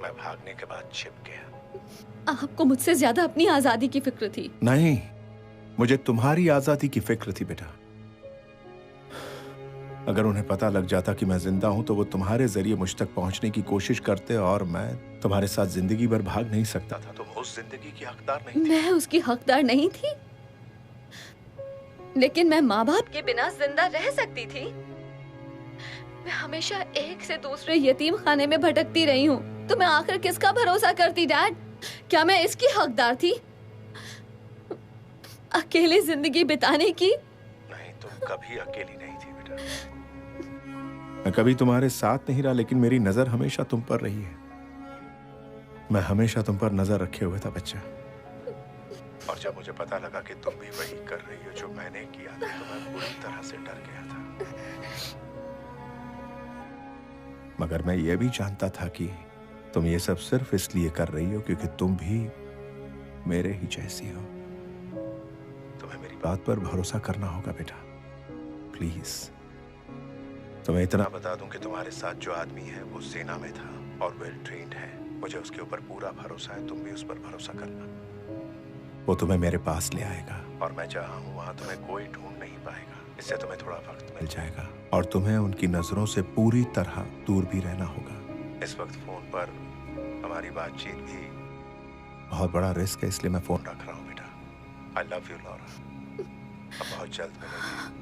मैं भागने के बाद छिप गया। आपको मुझसे ज्यादा अपनी आजादी की फिक्र थी। नहीं, मुझे तुम्हारी आजादी की फिक्र थी बेटा। अगर उन्हें पता लग जाता कि मैं जिंदा हूं तो वो तुम्हारे जरिए मुझ तक पहुंचने की कोशिश करते और मैं तुम्हारे साथ जिंदगी भर भाग नहीं सकता था। तुम उस जिंदगी की हकदार नहीं थी। मैं उसकी हकदार नहीं थी, लेकिन मैं माँ बाप के बिना जिंदा रह सकती थी। मैं हमेशा एक से दूसरे यतीम खाने में भटकती रही हूँ, तो मैं आखिर किसका भरोसा करती डैड? क्या मैं इसकी हकदार थी, अकेली जिंदगी बिताने की? नहीं, तुम कभी अकेली नहीं थी बेटा। मैं कभी तुम्हारे साथ नहीं रहा, लेकिन मेरी नजर हमेशा तुम पर रही है। मैं हमेशा तुम पर नजर रखे हुए था बच्चा। और जब मुझे पता लगा कि तुम भी वही कर रही हो जो मैंने किया था, तो मैं पूरी तरह से डर गया था। मगर मैं ये भी जानता था कि तुम ये सब सिर्फ इसलिए कर रही हो क्योंकि तुम भी मेरे ही जैसी हो। तुम्हें मेरी बात पर भरोसा करना होगा बेटा, प्लीज। तुम्हें इतना बता दूं कि तुम्हारे साथ जो आदमी है वो सेना में था और वेल ट्रेन्ड है। मुझे उसके ऊपर पूरा भरोसा है, तुम भी उस पर भरोसा करना। वो तुम्हें मेरे पास ले आएगा और मैं जहां हूं वहां तुम्हें कोई ढूंढ नहीं पाएगा। इससे तुम्हें थोड़ा वक्त मिल जाएगा और तुम्हें उनकी नजरों से पूरी तरह दूर भी रहना होगा। इस वक्त फोन पर हमारी बातचीत भी बहुत बड़ा रिस्क है, इसलिए मैं फोन रख रहा हूँ बेटा। I love you Laura. अब बहुत जल्द मिलेंगे।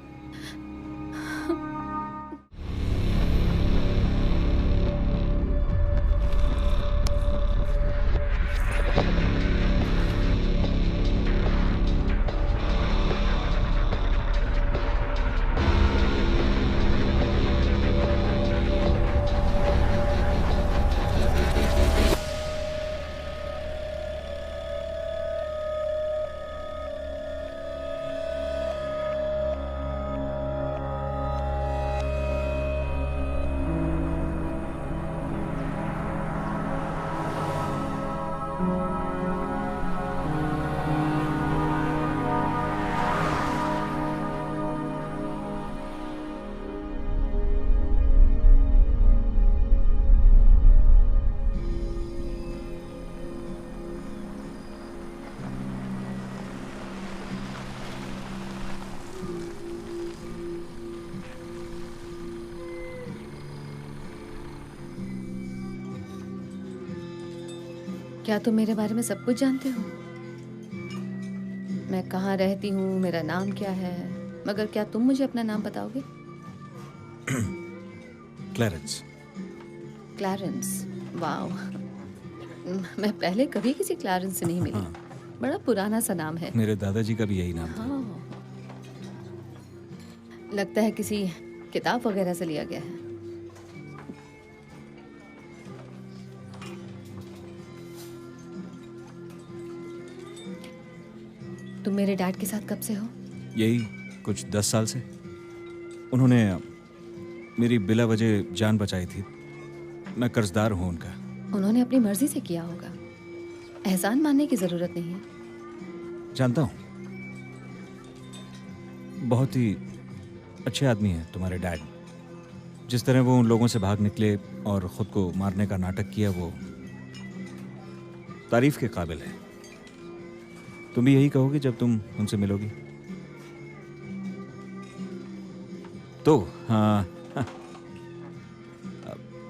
क्या तुम मेरे बारे में सब कुछ जानते हो? मैं कहाँ रहती हूँ, मेरा नाम क्या है, मगर क्या तुम मुझे अपना नाम बताओगे? क्लैरेंस। क्लैरेंस। वाओ, मैं पहले कभी किसी क्लारेंस से नहीं मिली। हाँ। बड़ा पुराना सा नाम है। मेरे दादाजी का भी यही नाम था। हाँ। लगता है किसी किताब वगैरह से लिया गया है। तुम मेरे डैड के साथ कब से हो? यही कुछ 10 साल से। उन्होंने मेरी बिला वजह जान बचाई थी। मैं कर्जदार हूँ उनका। उन्होंने अपनी मर्जी से किया होगा, एहसान मानने की जरूरत नहीं है। जानता हूँ, बहुत ही अच्छे आदमी हैं तुम्हारे डैड। जिस तरह वो उन लोगों से भाग निकले और खुद को मारने का नाटक किया, वो तारीफ के काबिल है। तुम भी यही कहोगे जब तुम उनसे मिलोगी? तो हाँ,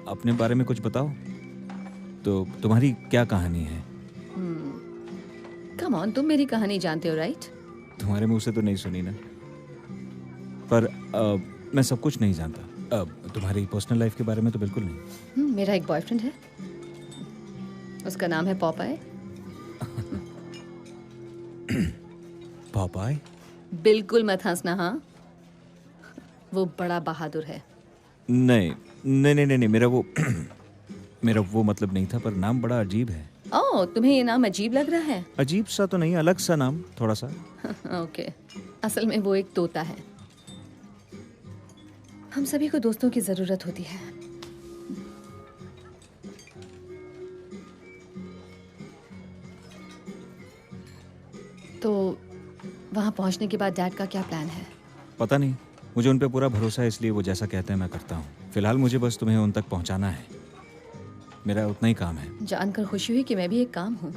अपने बारे में कुछ बताओ। तो तुम्हारी क्या कहानी है? कम ऑन, तुम मेरी कहानी जानते हो राइट? तुम्हारे मुंह से तो नहीं सुनी ना, पर मैं सब कुछ नहीं जानता। तुम्हारी पर्सनल लाइफ के बारे में तो बिल्कुल नहीं। मेरा एक बॉयफ्रेंड है, उसका नाम है पॉपाई। पॉपाई? बिल्कुल मत हंसना। हाँ, वो बड़ा बहादुर है। नहीं नहीं नहीं नहीं, मेरा वो मतलब नहीं था, पर नाम बड़ा अजीब है। ओह, तुम्हें ये नाम अजीब लग रहा है? अजीब सा तो नहीं, अलग सा नाम थोड़ा सा। ओके, असल में वो एक तोता है। हम सभी को दोस्तों की जरूरत होती है। तो वहां पहुंचने के बाद डैड का क्या प्लान है? पता नहीं, मुझे उन पे पूरा भरोसा है, इसलिए वो जैसा कहते हैं मैं करता हूँ। फिलहाल मुझे बस तुम्हें उन तक पहुँचाना है, मेरा उतना ही काम है। जानकर खुशी हुई कि मैं भी एक काम हूँ।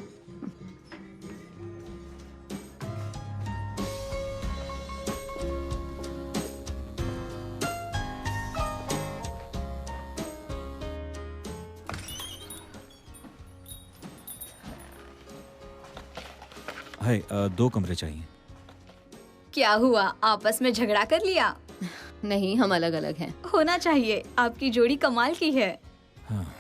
हाय, 2 कमरे चाहिए। क्या हुआ, आपस में झगड़ा कर लिया? नहीं, हम अलग अलग हैं। होना चाहिए, आपकी जोड़ी कमाल की है। हाँ।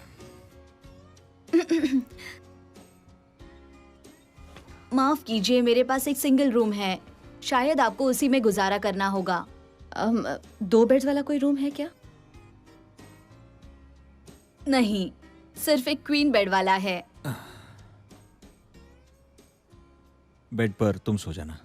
माफ कीजिए, मेरे पास एक सिंगल रूम है, शायद आपको उसी में गुजारा करना होगा। 2 बेड्स वाला कोई रूम है क्या? नहीं, सिर्फ एक क्वीन बेड वाला है। बेड पर तुम सो जाना।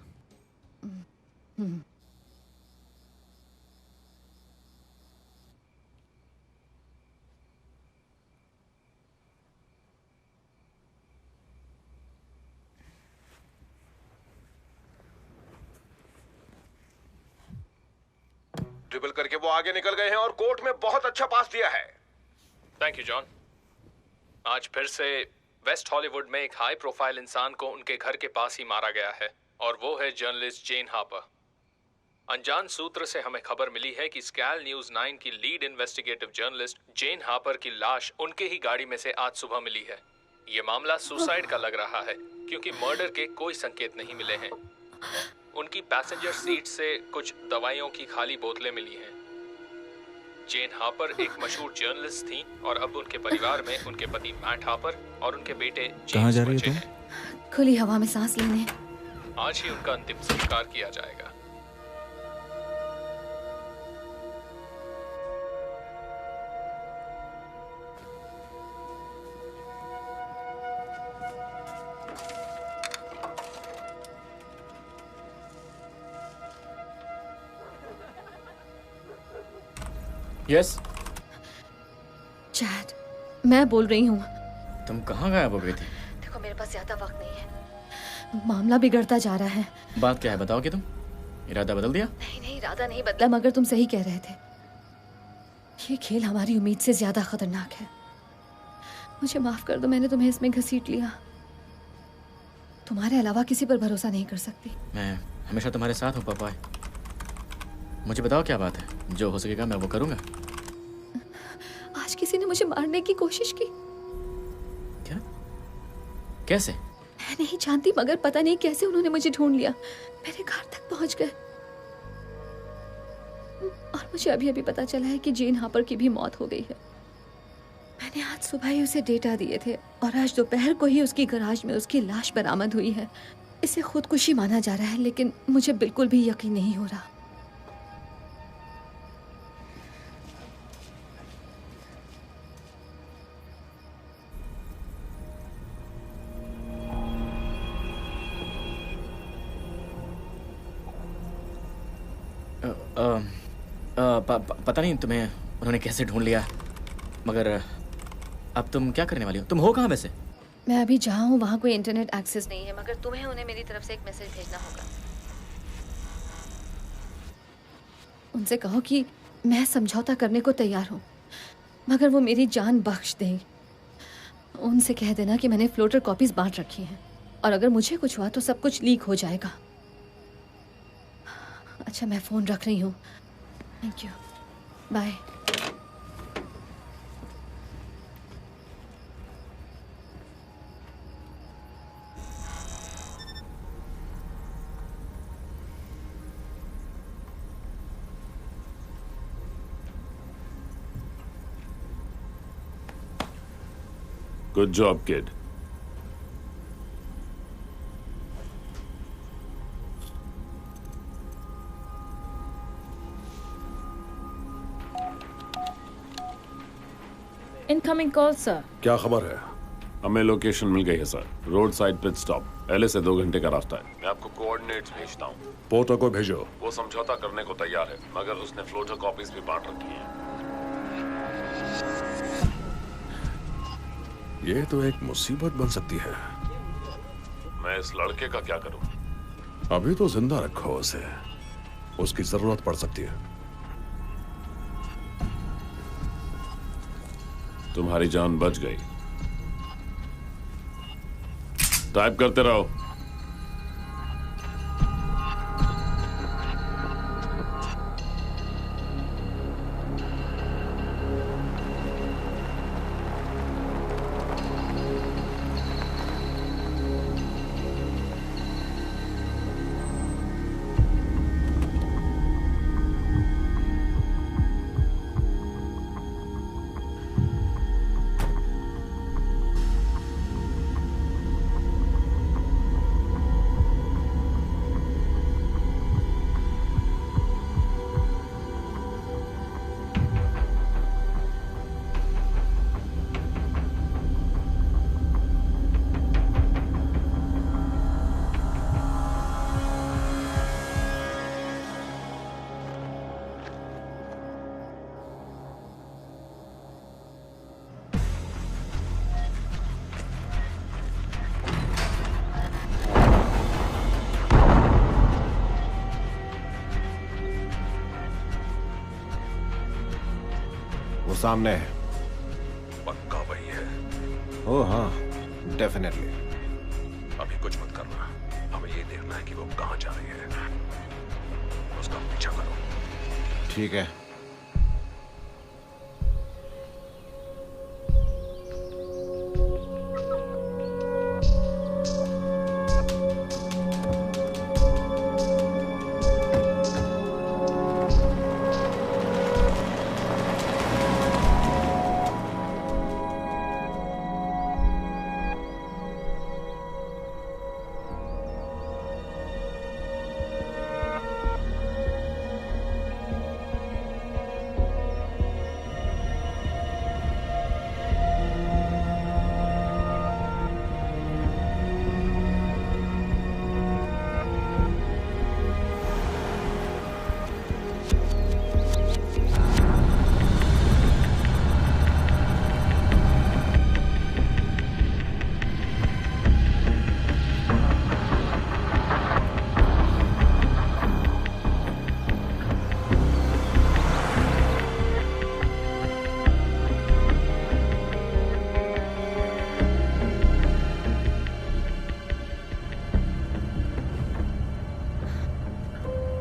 ट्रिपल करके वो आगे निकल गए हैं और कोर्ट में बहुत अच्छा पास दिया है। Thank you John. आज फिर से वेस्ट हॉलीवुड में एक हाई प्रोफाइल इंसान को उनके घर के पास ही मारा गया है, और वो है जर्नलिस्ट जेन हापर। अनजान सूत्र से हमें खबर मिली है कि स्कैल न्यूज 9 की लीड इन्वेस्टिगेटिव जर्नलिस्ट जेन हापर की लाश उनके ही गाड़ी में से आज सुबह मिली है। ये मामला सुसाइड का लग रहा है, क्योंकि मर्डर के कोई संकेत नहीं मिले हैं। उनकी पैसेंजर सीट से कुछ दवाइयों की खाली बोतलें मिली हैं। जेन हापर एक मशहूर जर्नलिस्ट थी, और अब उनके परिवार में उनके पति मैट हापर और उनके बेटे कहाँ जा जेम्स रही हो बचे तुम? हैं। खुली हवा में सांस लेने। आज ही उनका अंतिम संस्कार किया जाएगा। यस, चैट, मैं बोल रही हूँ। तुम कहाँ गायब हो गई थी? देखो, मेरे पास ज्यादा वक्त नहीं है, मामला बिगड़ता जा रहा है। बात क्या है, बताओ कि तुम इरादा बदल दिया? नहीं, इरादा नहीं बदला, मगर तुम सही कह रहे थे। ये खेल हमारी उम्मीद से ज्यादा खतरनाक है। मुझे माफ कर दो, मैंने तुम्हें इसमें घसीट लिया। तुम्हारे अलावा किसी पर भरोसा नहीं कर सकती। मैं हमेशा तुम्हारे साथ हूँ पापा। मुझे बताओ क्या बात है, जो हो सकेगा मैं वो करूँगा। आज किसी ने मुझे मारने की कोशिश की। क्या? कैसे? मैं नहीं जानती, मगर पता नहीं कैसे उन्होंने मुझे ढूंढ लिया, मेरे घर तक पहुंच गए। और मुझे अभी अभी पता चला है कि जेन हापर की भी मौत हो गई है। मैंने आज आज सुबह ही उसे डेटा दिए थे और आज दोपहर को ही उसकी गैराज में उसकी लाश बरामद हुई है। इसे खुदकुशी माना जा रहा है, लेकिन मुझे बिल्कुल भी यकीन नहीं हो रहा। पता नहीं तुम्हें उन्होंने कैसे ढूंढ लिया, मगर अब तुम क्या करने वाली हो? तुम हो कहाँ वैसे? मैं अभी जहाँ हूँ वहाँ कोई इंटरनेट एक्सेस नहीं है, मगर तुम्हें उन्हें मेरी तरफ से एक मैसेज भेजना होगा। उनसे कहो कि मैं समझौता करने को तैयार हूँ, मगर वो मेरी जान बख्श दें। उनसे कह देना कि मैंने फ्लोटर कॉपीज बांट रखी हैं और अगर मुझे कुछ हुआ तो सब कुछ लीक हो जाएगा। अच्छा, मैं फ़ोन रख रही हूँ। Thank you, bye. Good job, kid. Incoming call sir. क्या खबर है? हमें लोकेशन मिल गई है sir. Road side pit stop, पहले से 2 घंटे का रास्ता है। मैं आपको कोऑर्डिनेट्स भेजता हूँ। पोर्टर को भेजो। वो समझौता करने को तैयार है, मगर उसने फ्लोटर कॉपीज भी बांट रखी हैं। ये तो एक मुसीबत बन सकती है। मैं इस लड़के का क्या करूँ? अभी तो जिंदा रखो उसे, उसकी जरूरत पड़ सकती है। तुम्हारी जान बच गई। टाइप करते रहो। वो सामने है। पक्का वही है? ओ हाँ, डेफिनेटली। अभी कुछ मत करना, हमें ये देखना है कि वो कहाँ जा रही है। उसका पीछा करो। ठीक है।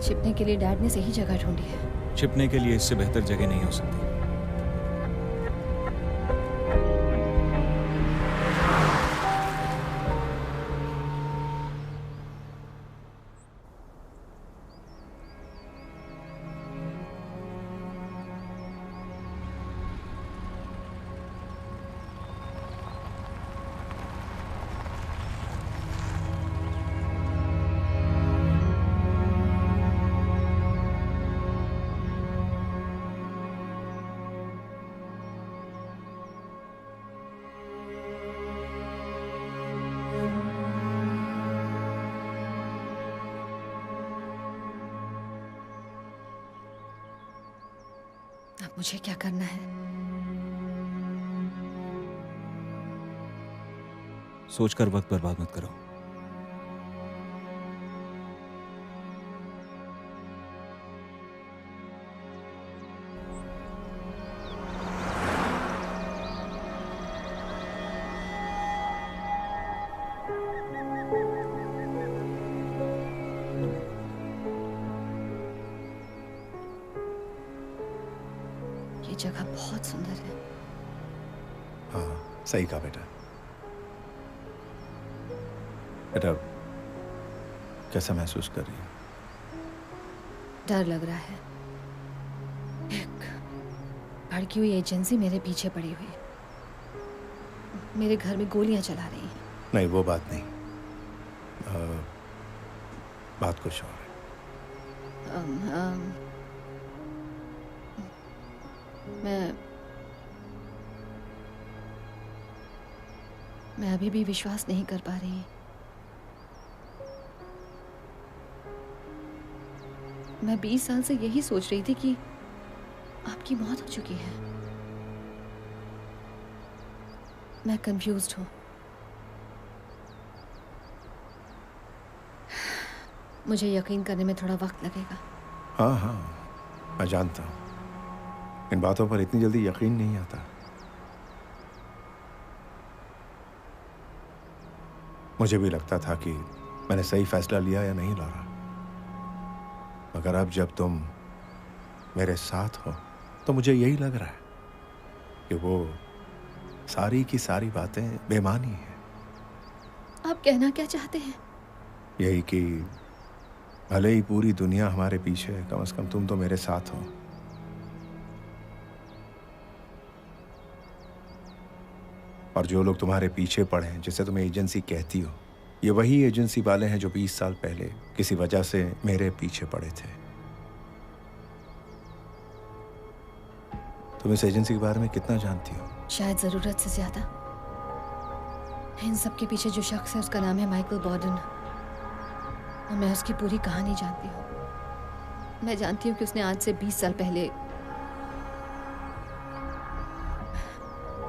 छिपने के लिए डैड ने सही जगह ढूंढी है। छिपने के लिए इससे बेहतर जगह नहीं हो सकती। अब मुझे क्या करना है? सोचकर वक्त बर्बाद मत करो। ये जगह बहुत सुंदर है। हाँ, सही कहा बेटा। बेटा, कैसा महसूस कर रही है? डर लग रहा है। एक भड़की हुई एजेंसी मेरे पीछे पड़ी हुई है। मेरे घर में गोलियां चला रही हैं। नहीं, वो बात नहीं। बात कुछ और है। मैं अभी भी विश्वास नहीं कर पा रही। मैं 20 साल से यही सोच रही थी कि आपकी मौत हो चुकी है। मैं कंफ्यूज्ड हूं। मुझे यकीन करने में थोड़ा वक्त लगेगा। हाँ हाँ, मैं जानता हूँ। इन बातों पर इतनी जल्दी यकीन नहीं आता। मुझे भी लगता था कि मैंने सही फैसला लिया या नहीं लॉरा, मगर अब जब तुम मेरे साथ हो तो मुझे यही लग रहा है कि वो सारी की सारी बातें बेमानी हैं। आप कहना क्या चाहते हैं? यही कि भले ही पूरी दुनिया हमारे पीछे है, कम से कम तुम तो मेरे साथ हो। और जो लोग तुम्हारे पीछे पड़े हैं, जिसे तुम एजेंसी कहती हो, ये वही एजेंसी वाले हैं जो 20 साल पहले किसी वजह से मेरे पीछे पड़े थे। तुम इस एजेंसी के बारे में कितना जानती हो? शायद जरूरत से ज्यादा। इन सब के पीछे जो शख्स है उसका नाम है माइकल बॉर्डन, और मैं उसकी पूरी कहानी जानती हूँ। मैं जानती हूँ कि उसने आज से 20 साल पहले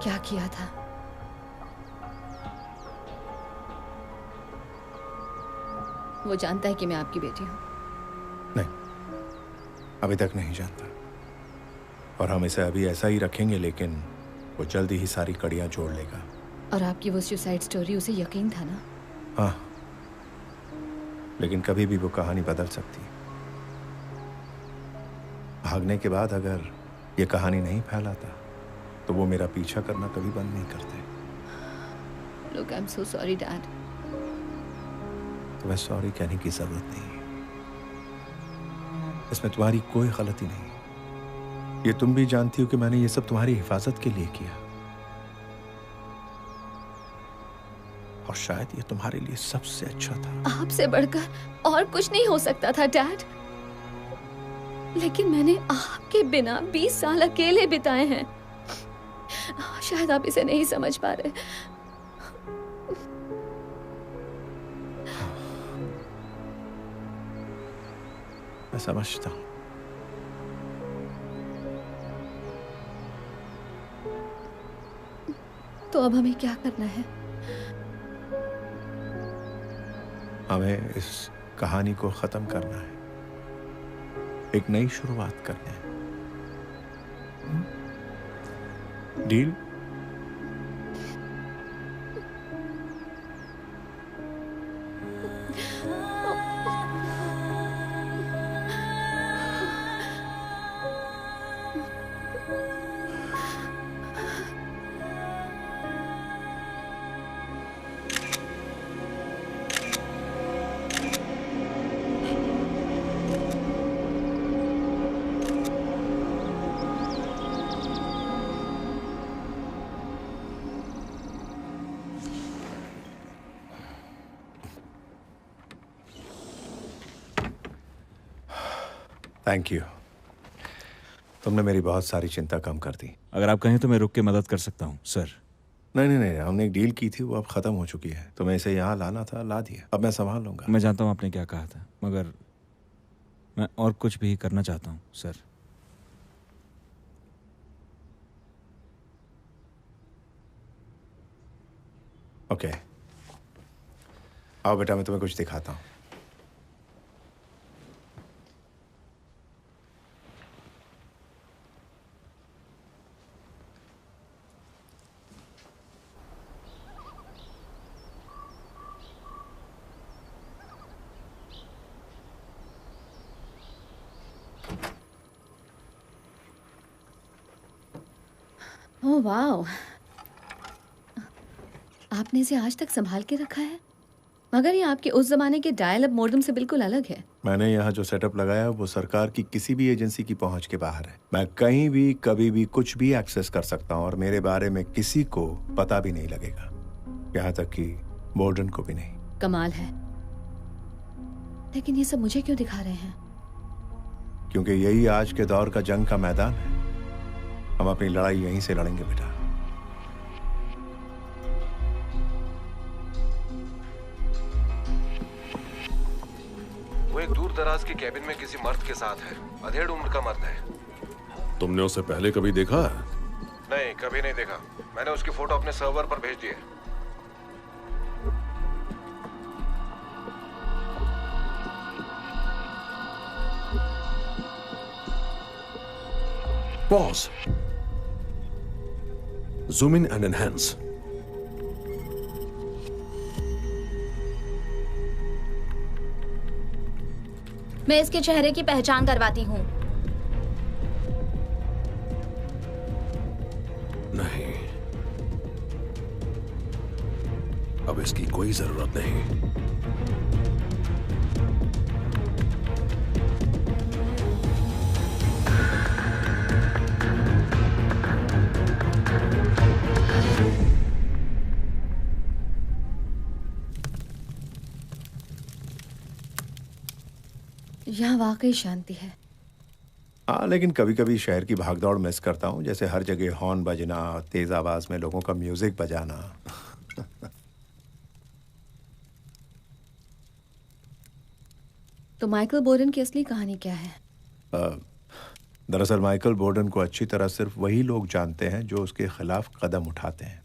क्या किया था। वो जानता है कि मैं आपकी बेटी हूँ। नहीं, अभी तक नहीं जानता, और हम इसे अभी ऐसा ही रखेंगे, लेकिन वो जल्दी ही सारी कड़ियां जोड़ लेगा। और आपकी वो सुसाइड स्टोरी, उसे यकीन था ना? हाँ, लेकिन कभी भी वो कहानी बदल सकती है। भागने के बाद अगर ये कहानी नहीं फैलाता तो वो मेरा पीछा करना कभी बंद नहीं करते। Look, I'm so sorry, Dad. तुम्हें सॉरी कहने की जरूरत नहीं है। इसमें तुम्हारी कोई गलती नहीं है। ये तुम भी जानती हो कि मैंने ये सब तुम्हारी हिफाजत के लिए किया, और शायद ये तुम्हारे लिए सबसे अच्छा था। आपसे बढ़कर और कुछ नहीं हो सकता था, डैड। लेकिन मैंने आपके बिना 20 साल अकेले बिताए हैं। शायद आप इसे नहीं समझ पा रहे। मैं समझता हूं। तो अब हमें क्या करना है? हमें इस कहानी को खत्म करना है, एक नई शुरुआत करना है। डील? थैंक यू, तुमने मेरी बहुत सारी चिंता कम कर दी। अगर आप कहें तो मैं रुक के मदद कर सकता हूँ, सर। नहीं नहीं नहीं, हमने एक डील की थी, वो अब खत्म हो चुकी है। तुम्हें इसे यहाँ लाना था, ला दिया। अब मैं संभाल लूंगा। मैं जानता हूँ आपने क्या कहा था, मगर मैं और कुछ भी करना चाहता हूँ, सर। ओके, आओ बेटा, मैं तुम्हें कुछ दिखाता हूँ। ओह वाओ, आपने इसे आज तक संभाल के रखा है, मगर ये आपके उस जमाने के डायल अप मॉडेम से बिल्कुल अलग है। मैंने यहाँ जो सेटअप लगाया वो सरकार की किसी भी एजेंसी की पहुंच के बाहर है। मैं कहीं भी कभी भी कुछ भी एक्सेस कर सकता हूँ और मेरे बारे में किसी को पता भी नहीं लगेगा, यहाँ तक कि बोर्डन को भी नहीं। कमाल है, लेकिन ये सब मुझे क्यों दिखा रहे हैं? क्योंकि यही आज के दौर का जंग का मैदान है। हम अपनी लड़ाई यहीं से लड़ेंगे बेटा। वो एक दूर दराज के कैबिन में किसी मर्द के साथ है। अधेड़ उम्र का मर्द है। तुमने उसे पहले कभी देखा? नहीं, कभी नहीं देखा। मैंने उसकी फोटो अपने सर्वर पर भेज दी है। Pause. Zoom in and enhance. मैं इसके चेहरे की पहचान करवाती हूँ। नहीं, अब इसकी कोई जरूरत नहीं। यहाँ वाकई शांति है। हाँ, लेकिन कभी कभी शहर की भागदौड़ मिस करता हूँ, जैसे हर जगह हॉर्न बजना, तेज आवाज में लोगों का म्यूजिक बजाना। तो माइकल बोर्डन की असली कहानी क्या है? दरअसल माइकल बोर्डन को अच्छी तरह सिर्फ वही लोग जानते हैं जो उसके खिलाफ कदम उठाते हैं।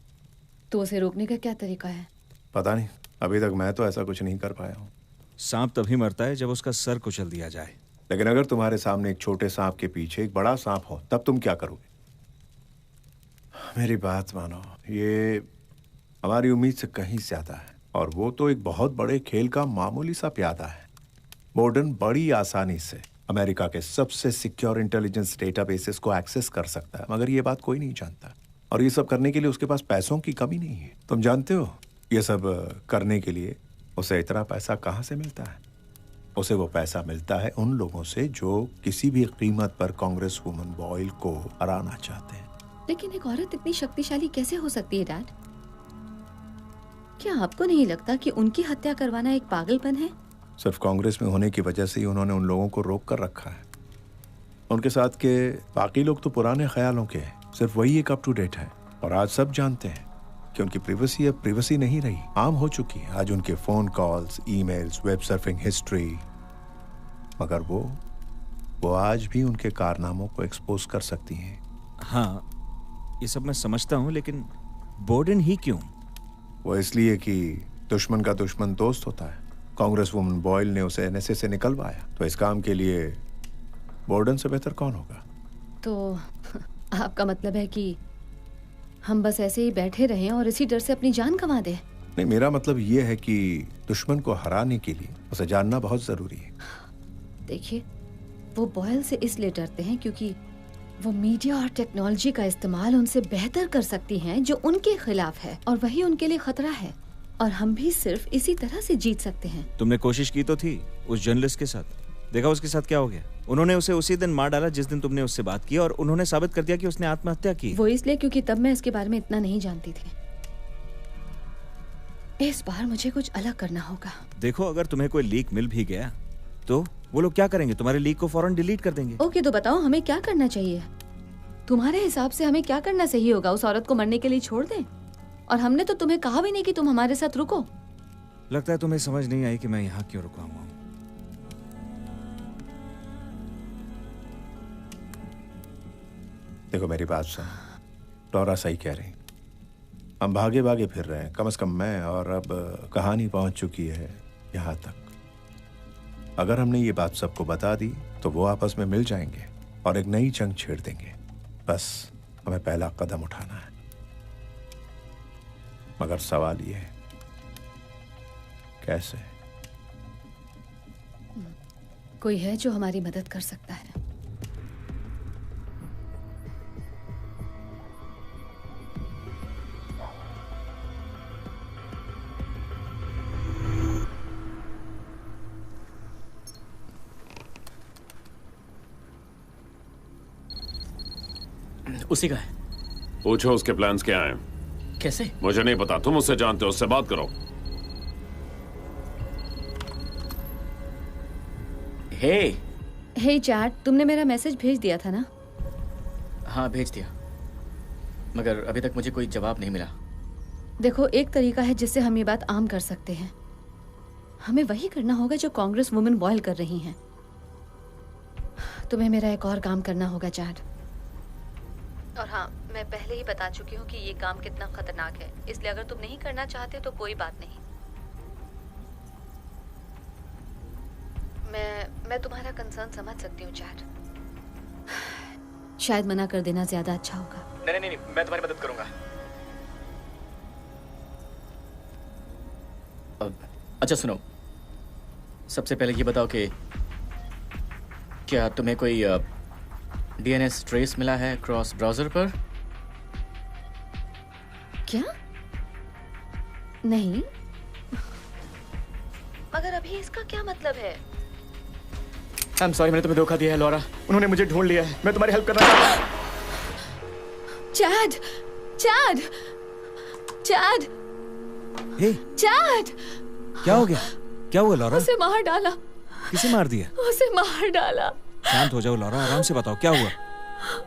तो उसे रोकने का क्या तरीका है? पता नहीं, अभी तक मैं तो ऐसा कुछ नहीं कर पाया हूँ। सांप तभी मरता है जब उसका सर कुचल दिया जाए। लेकिन अगर तुम्हारे सामने एक छोटे सांप के पीछे एक बड़ा सांप हो, तब तुम क्या करोगे? मेरी बात मानो, ये हमारी उम्मीद से कहीं ज्यादा है, और वो तो एक बहुत बड़े खेल का मामूली सा प्यादा है। बोर्डन बड़ी आसानी से अमेरिका के सबसे सिक्योर इंटेलिजेंस डेटाबेसेस को एक्सेस कर सकता है, मगर ये बात कोई नहीं जानता। और ये सब करने के लिए उसके पास पैसों की कमी नहीं है। तुम जानते हो ये सब करने के लिए उसे इतना पैसा कहाँ से मिलता है? उसे वो पैसा मिलता है उन लोगों से जो किसी भी कीमत पर कांग्रेस वुमन बॉयल को हराना चाहते हैं। लेकिन एक औरत इतनी शक्तिशाली कैसे हो सकती है डैड? क्या आपको नहीं लगता कि उनकी हत्या करवाना एक पागलपन है? सिर्फ कांग्रेस में होने की वजह से ही उन्होंने उन लोगों को रोक कर रखा है। उनके साथ के बाकी लोग तो पुराने ख्यालों के हैं, सिर्फ वही एक अप टू डेट है। और आज सब जानते हैं कि उनकी प्रिवेसी अब प्रिवेसी नहीं रही, आम हो चुकी है। आज उनके phone calls, emails, web surfing history, मगर वो आज भी उनके कारनामों को एक्सपोज कर सकती हैं। हाँ, ये सब मैं समझता हूँ, लेकिन बोर्डन ही क्यों? वो इसलिए कि दुश्मन का दुश्मन दोस्त होता है। कांग्रेस वुमन बॉयल ने उसे एनएसए से निकलवाया, तो इस काम के लिए बोर्डन से बेहतर कौन होगा? तो आपका मतलब है कि हम बस ऐसे ही बैठे रहें और इसी डर से अपनी जान गंवा दें? नहीं, मेरा मतलब ये है कि दुश्मन को हराने के लिए उसे जानना बहुत जरूरी है। देखिए, वो बॉयल से इसलिए डरते हैं क्योंकि वो मीडिया और टेक्नोलॉजी का इस्तेमाल उनसे बेहतर कर सकती हैं जो उनके खिलाफ है, और वही उनके लिए खतरा है। और हम भी सिर्फ इसी तरह से जीत सकते हैं। तुमने कोशिश की तो थी उस जर्नलिस्ट के साथ, देखा उसके साथ क्या हो गया? उन्होंने उसे उसी दिन मार डाला जिस दिन तुमने उससे बात की, और उन्होंने साबित कर दिया कि उसने आत्महत्या की। वो इसलिए क्योंकि तब मैं इसके बारे में इतना नहीं जानती थी। इस बार मुझे कुछ अलग करना होगा। देखो, अगर तुम्हें कोई लीक मिल भी गया तो वो लोग क्या करेंगे? तुम्हारे लीक को फौरन डिलीट कर देंगे। ओके, तो बताओ हमें क्या करना चाहिए? तुम्हारे हिसाब से हमें क्या करना सही होगा? उस औरत को मरने के लिए छोड़ दें? और हमने तो तुम्हें कहा भी नहीं कि तुम हमारे साथ रुको। लगता है तुम्हें समझ नहीं आई कि मैं यहाँ क्यों रुका हुआ हूँ। देखो मेरी बात सुन, लॉरा सही कह रही। हम भागे भागे फिर रहे हैं, कम से कम मैं, और अब कहानी पहुंच चुकी है यहाँ तक। अगर हमने ये बात सबको बता दी तो वो आपस में मिल जाएंगे और एक नई जंग छेड़ देंगे। बस हमें पहला कदम उठाना है। मगर सवाल ये है, कैसे? कोई है जो हमारी मदद कर सकता है? उसी का है। पूछो उसके प्लान्स क्या हैं। कैसे? मुझे नहीं पता, तुम उससे जानते हो, उससे बात करो। हे चैट, तुमने मेरा मैसेज भेज दिया था ना? हाँ भेज दिया, मगर अभी तक मुझे कोई जवाब नहीं मिला। देखो, एक तरीका है जिससे हम ये बात आम कर सकते हैं। हमें वही करना होगा जो कांग्रेस वुमेन बॉयल कर रही हैं। तुम्हें मेरा एक और काम करना होगा चैट। और हाँ, मैं पहले ही बता चुकी हूँ कि ये काम कितना खतरनाक है, इसलिए अगर तुम नहीं करना चाहते तो कोई बात नहीं। मैं तुम्हारा कंसर्न समझ सकती हूँ चैट। शायद मना कर देना ज्यादा अच्छा होगा। नहीं, मैं तुम्हारी मदद करूंगा। अच्छा सुनो, सबसे पहले ये बताओ कि क्या तुम्हें कोई डीएनएस ट्रेस मिला है क्रॉस ब्राउजर पर? क्या? नहीं, मगर अभी इसका क्या मतलब है? I'm sorry, मैंने तुम्हें धोखा दिया है लॉरा। उन्होंने मुझे ढूंढ लिया है। मैं तुम्हारी हेल्प करना चाहता हूँ। चैड, चैड, चैड, हे, चैड! क्या हो गया? क्या हुआ लॉरा? उसे मार डाला। किसे मार दिया? उसे मार डाला। शांत हो जाओ लॉरा, आराम से बताओ क्या हुआ।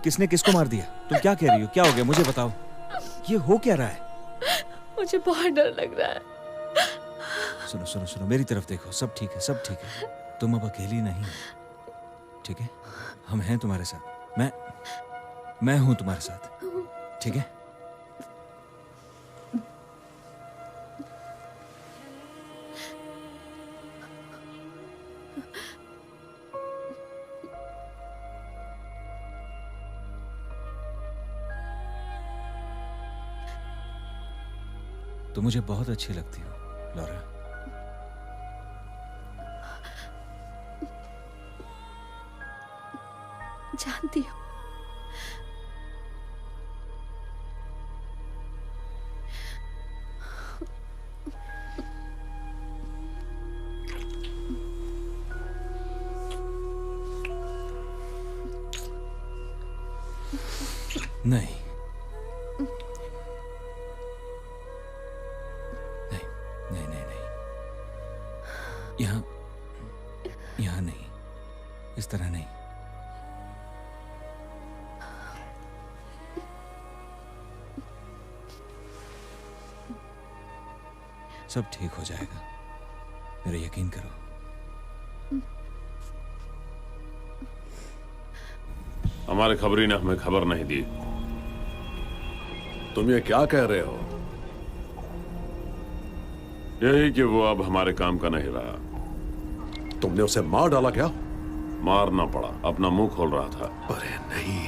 किसने किसको मार दिया? तुम क्या कह रही हो? क्या हो गया मुझे बताओ। ये हो क्या रहा है? मुझे बहुत डर लग रहा है। सुनो सुनो सुनो, मेरी तरफ देखो, सब ठीक है, सब ठीक है। तुम अब अकेली नहीं हो, ठीक है? हम हैं तुम्हारे साथ। मैं हूं तुम्हारे साथ, ठीक है? तुम मुझे बहुत अच्छी लगती हो लॉरा। जानती हूँ। नहीं, यहाँ नहीं, इस तरह नहीं। सब ठीक हो जाएगा, मेरा यकीन करो। हमारे खबरी ने हमें खबर नहीं दी। तुम ये क्या कह रहे हो? यही कि वो अब हमारे काम का नहीं रहा। तुमने उसे मार डाला क्या? मारना पड़ा, अपना मुंह खोल रहा था। अरे नहीं,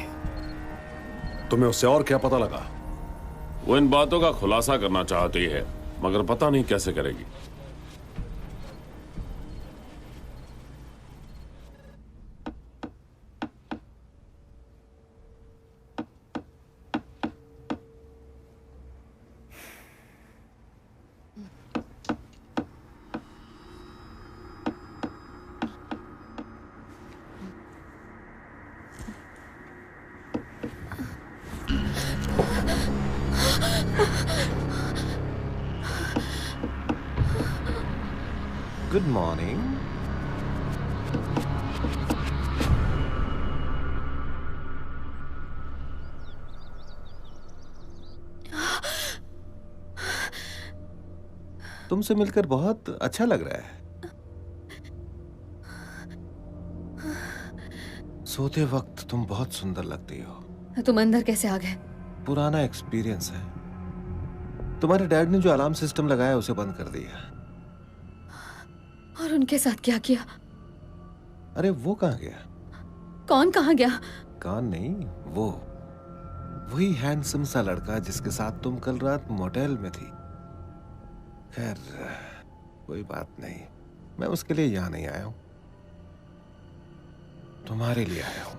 तुम्हें उससे और क्या पता लगा? वो इन बातों का खुलासा करना चाहती है, मगर पता नहीं कैसे करेगी। Good morning. तुमसे मिलकर बहुत अच्छा लग रहा है। सोते वक्त तुम बहुत सुंदर लगती हो। तुम अंदर कैसे आ गए? पुराना एक्सपीरियंस है। तुम्हारे डैड ने जो अलार्म सिस्टम लगाया उसे बंद कर दिया। और उनके साथ क्या किया? अरे वो कहाँ गया? कौन कहाँ गया? कौन नहीं, वो वही हैंडसम सा लड़का जिसके साथ तुम कल रात मोटेल में थी। खैर कोई बात नहीं, मैं उसके लिए यहाँ नहीं आया हूं, तुम्हारे लिए आया हूं।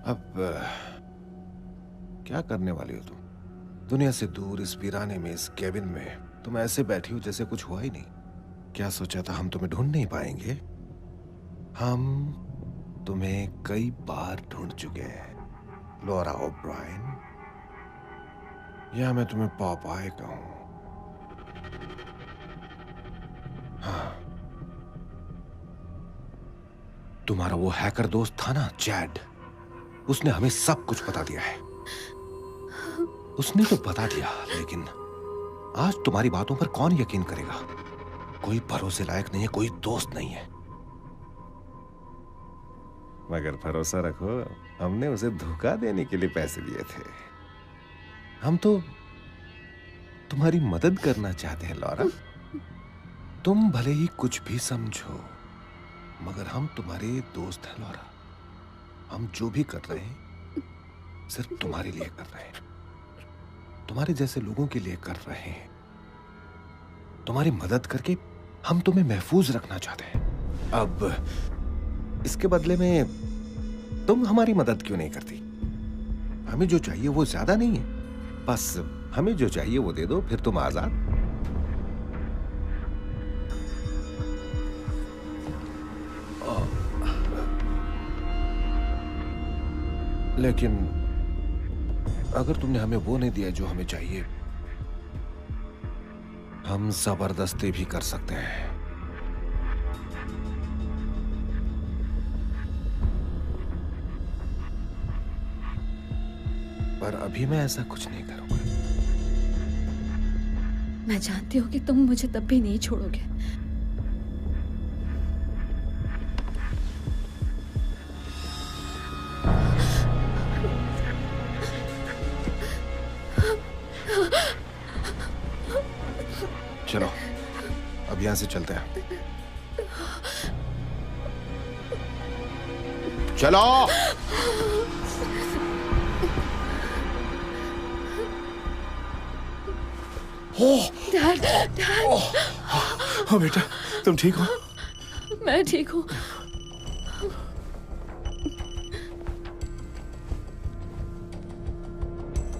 अब क्या करने वाली हो तुम? दुनिया से दूर इस वीराने में, इस केबिन में तुम ऐसे बैठी हो जैसे कुछ हुआ ही नहीं। क्या सोचा था हम तुम्हें ढूंढ नहीं पाएंगे? हम तुम्हें कई बार ढूंढ चुके हैं लॉरा ओब्रायन, या मैं तुम्हें पॉपाई कहूं। हाँ, तुम्हारा वो हैकर दोस्त था ना चैड, उसने हमें सब कुछ बता दिया है। उसने तो बता दिया, लेकिन आज तुम्हारी बातों पर कौन यकीन करेगा? कोई भरोसे लायक नहीं है, कोई दोस्त नहीं है। मगर भरोसा रखो, हमने उसे धोखा देने के लिए पैसे दिए थे। हम तो तुम्हारी मदद करना चाहते हैं लॉरा। तुम भले ही कुछ भी समझो, मगर हम तुम्हारे दोस्त हैं लॉरा। हम जो भी कर रहे हैं सिर्फ तुम्हारे लिए कर रहे हैं, तुम्हारे जैसे लोगों के लिए कर रहे हैं। तुम्हारी मदद करके हम तुम्हें महफूज रखना चाहते हैं। अब इसके बदले में तुम हमारी मदद क्यों नहीं करती? हमें जो चाहिए वो ज्यादा नहीं है, बस हमें जो चाहिए वो दे दो, फिर तुम आजाद। लेकिन अगर तुमने हमें वो नहीं दिया जो हमें चाहिए, हम जबरदस्ती भी कर सकते हैं। पर अभी मैं ऐसा कुछ नहीं करूंगा। मैं जानती हूँ कि तुम मुझे तब भी नहीं छोड़ोगे। चलो अब यहां से चलते हैं। चलो। Dad, dad. हाँ बेटा, तुम ठीक हो? मैं ठीक हूँ।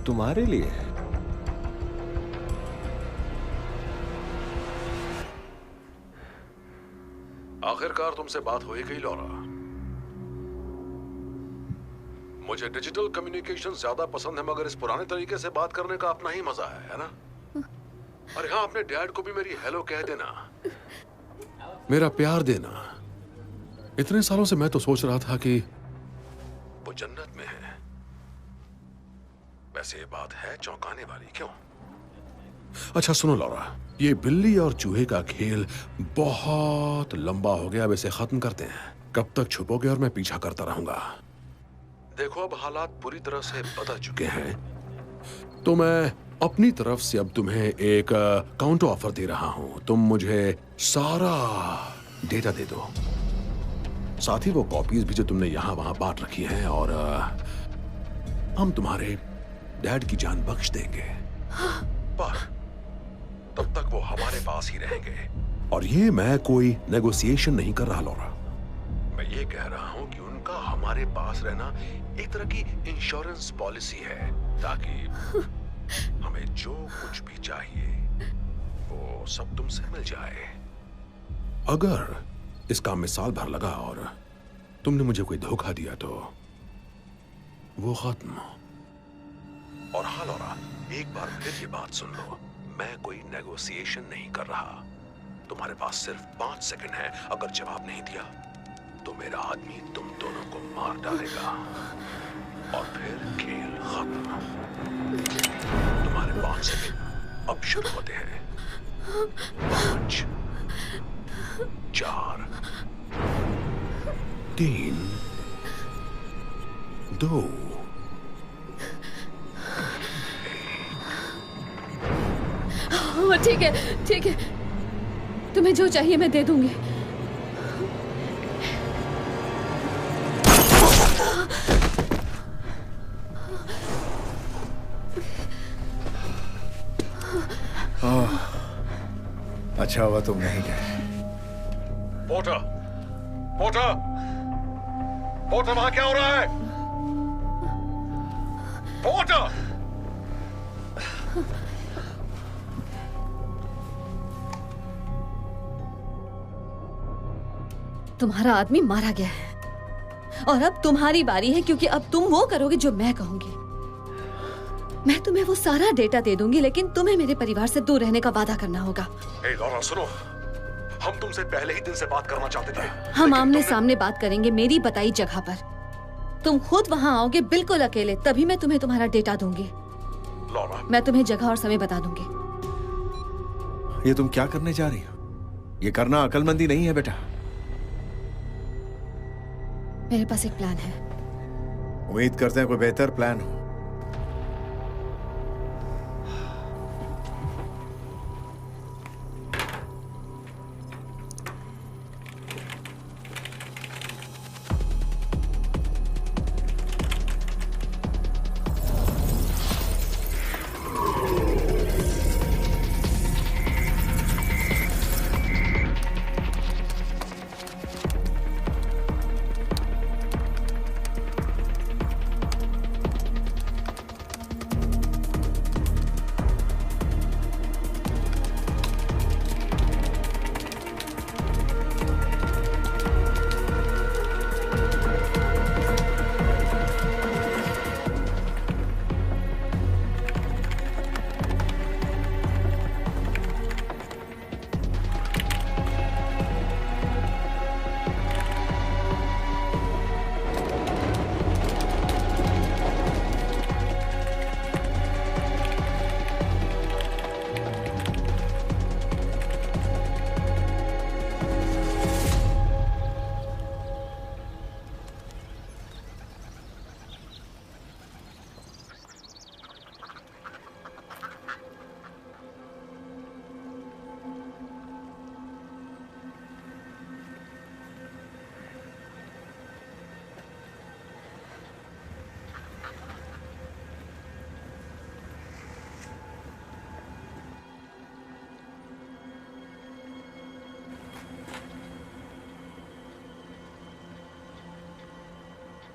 तुम्हारे लिए आखिरकार तुमसे बात हो ही गई लॉरा। मुझे डिजिटल कम्युनिकेशन ज्यादा पसंद है, मगर इस पुराने तरीके से बात करने का अपना ही मजा है ना? अरे हाँ, अपने डैड को भी मेरी हेलो कह देना, मेरा प्यार देना। इतने सालों से मैं तो सोच रहा था कि वो जन्नत में है। वैसे ये बात है चौंकाने वाली, क्यों? अच्छा सुनो लॉरा, ये बिल्ली और चूहे का खेल बहुत लंबा हो गया। अब इसे खत्म करते हैं। कब तक छुपोगे और मैं पीछा करता रहूंगा? देखो अब हालात पूरी तरह से बदल चुके हैं, तो मैं अपनी तरफ से अब तुम्हें एक काउंटर ऑफर दे रहा हूं। तुम मुझे सारा डेटा दे दो, साथ ही वो कॉपीज भी जो तुमने यहां वहां बांट रखी हैं, और हम तुम्हारे डैड की जान बख्श देंगे। पर तब तक वो हमारे पास ही रहेंगे। और ये मैं कोई नेगोशिएशन नहीं कर रहा लॉरा, मैं ये कह रहा हूं कि उनका हमारे पास रहना एक तरह की इंश्योरेंस पॉलिसी है, ताकि हमें जो कुछ भी चाहिए वो सब तुमसे मिल जाए। अगर इस काम में साल भर लगा और तुमने मुझे कोई धोखा दिया तो वो खत्म। और हाँ लॉरा, एक बार फिर ये बात सुन लो, मैं कोई नेगोशिएशन नहीं कर रहा। तुम्हारे पास सिर्फ 5 सेकंड है। अगर जवाब नहीं दिया तो मेरा आदमी तुम दोनों को मार डालेगा और फिर खेल खत्म। तुम्हारे 5 सेकंड अब शुरू होते हैं। 5, 4, 3, 2, हाँ ठीक है, ठीक है, तुम्हें जो चाहिए मैं दे दूंगी। अच्छा हुआ तुम नहीं गए। पोर्टर, पोर्टर, पोर्टर, वहां क्या हो रहा है? पोर्टर! तुम्हारा आदमी मारा गया है और अब तुम्हारी बारी है, क्योंकि अब तुम वो करोगे जो मैं कहूंगी। मैं तुम्हें वो सारा डेटा दे दूंगी, लेकिन तुम्हें मेरे परिवार से दूर रहने का वादा करना होगा। हे लॉरा सुनो, हम तुमसे पहले ही दिन से बात करना चाहते थे। हम आमने सामने बात करेंगे मेरी बताई जगह पर। तुम खुद वहां आओगे बिल्कुल अकेले, तभी मैं तुम्हें तुम्हारा डेटा दूंगी। लॉरा, मैं तुम्हें जगह और समय बता दूंगी। ये तुम क्या करने जा रही हो? ये करना अकलमंदी नहीं है बेटा। मेरे पास एक प्लान है। उम्मीद करते हैं कोई बेहतर प्लान हो।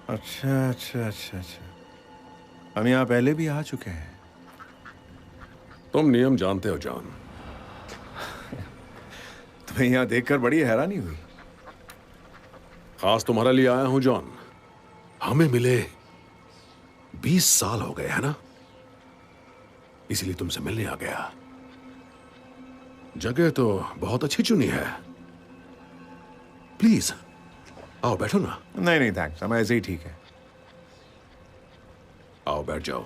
अच्छा अच्छा अच्छा अच्छा, हम यहाँ पहले भी आ चुके हैं। तुम नियम जानते हो जॉन। तुम्हें यहाँ देखकर बड़ी हैरानी हुई। खास तुम्हारे लिए आया हूं जॉन। हमें मिले 20 साल हो गए है ना, इसीलिए तुमसे मिलने आ गया। जगह तो बहुत अच्छी चुनी है। प्लीज आओ बैठो ना। नहीं नहीं थैंक्स, हम ऐसे ही ठीक है। आओ बैठ जाओ।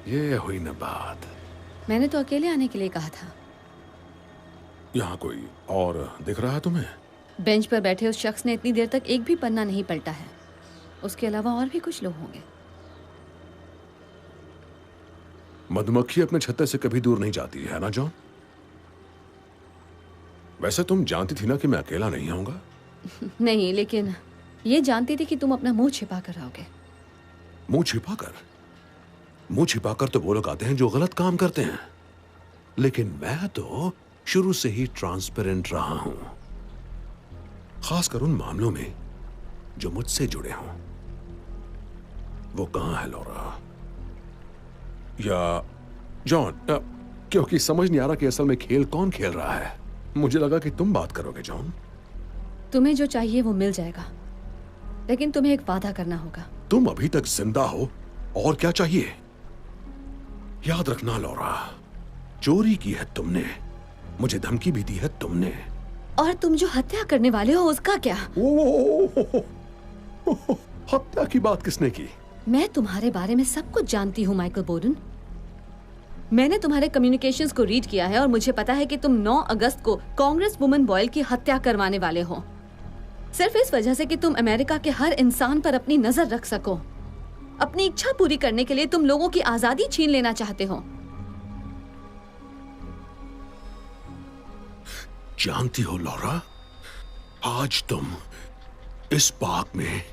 ये हुई ना बात। मैंने तो अकेले आने के लिए कहा था। यहाँ कोई और दिख रहा है तुम्हें? बेंच पर बैठे उस शख्स ने इतनी देर तक एक भी पन्ना नहीं पलटा है। उसके अलावा और भी कुछ लोग होंगे। मधुमक्खी अपने छत्ते से कभी दूर नहीं जाती है ना जॉन? वैसे तुम जानती थी ना कि मैं अकेला नहीं आऊंगा? नहीं, लेकिन ये जानती थी कि तुम अपना मुंह छिपा कर आओगे। मुंह छिपाकर? मुंह छिपाकर तो वो लोग आते हैं जो गलत काम करते हैं, लेकिन मैं तो शुरू से ही ट्रांसपेरेंट रहा हूं, खासकर उन मामलों में जो मुझसे जुड़े हों। वो कहां है लॉरा? या जॉन, क्योंकि समझ नहीं आ रहा कि असल में खेल कौन खेल रहा है। मुझे लगा कि तुम बात करोगे जॉन। तुम्हें जो चाहिए वो मिल जाएगा, लेकिन तुम्हें एक वादा करना होगा। तुम अभी तक जिंदा हो और क्या चाहिए? याद रखना लॉरा, चोरी की है तुमने, मुझे धमकी भी दी है तुमने। और तुम जो हत्या करने वाले हो उसका क्या? हत्या की बात किसने की? मैं तुम्हारे बारे में सब कुछ जानती हूँ माइकल बोर्डन। मैंने तुम्हारे कम्युनिकेशंस को रीड किया है और मुझे पता है कि तुम 9 अगस्त को कांग्रेस वुमन बॉयल की हत्या करवाने वाले हो, सिर्फ इस वजह से कि तुम अमेरिका के हर इंसान पर अपनी नजर रख सको। अपनी इच्छा पूरी करने के लिए तुम लोगों की आजादी छीन लेना चाहते हो। जानती हो लॉरा, आज तुम इस पार्क में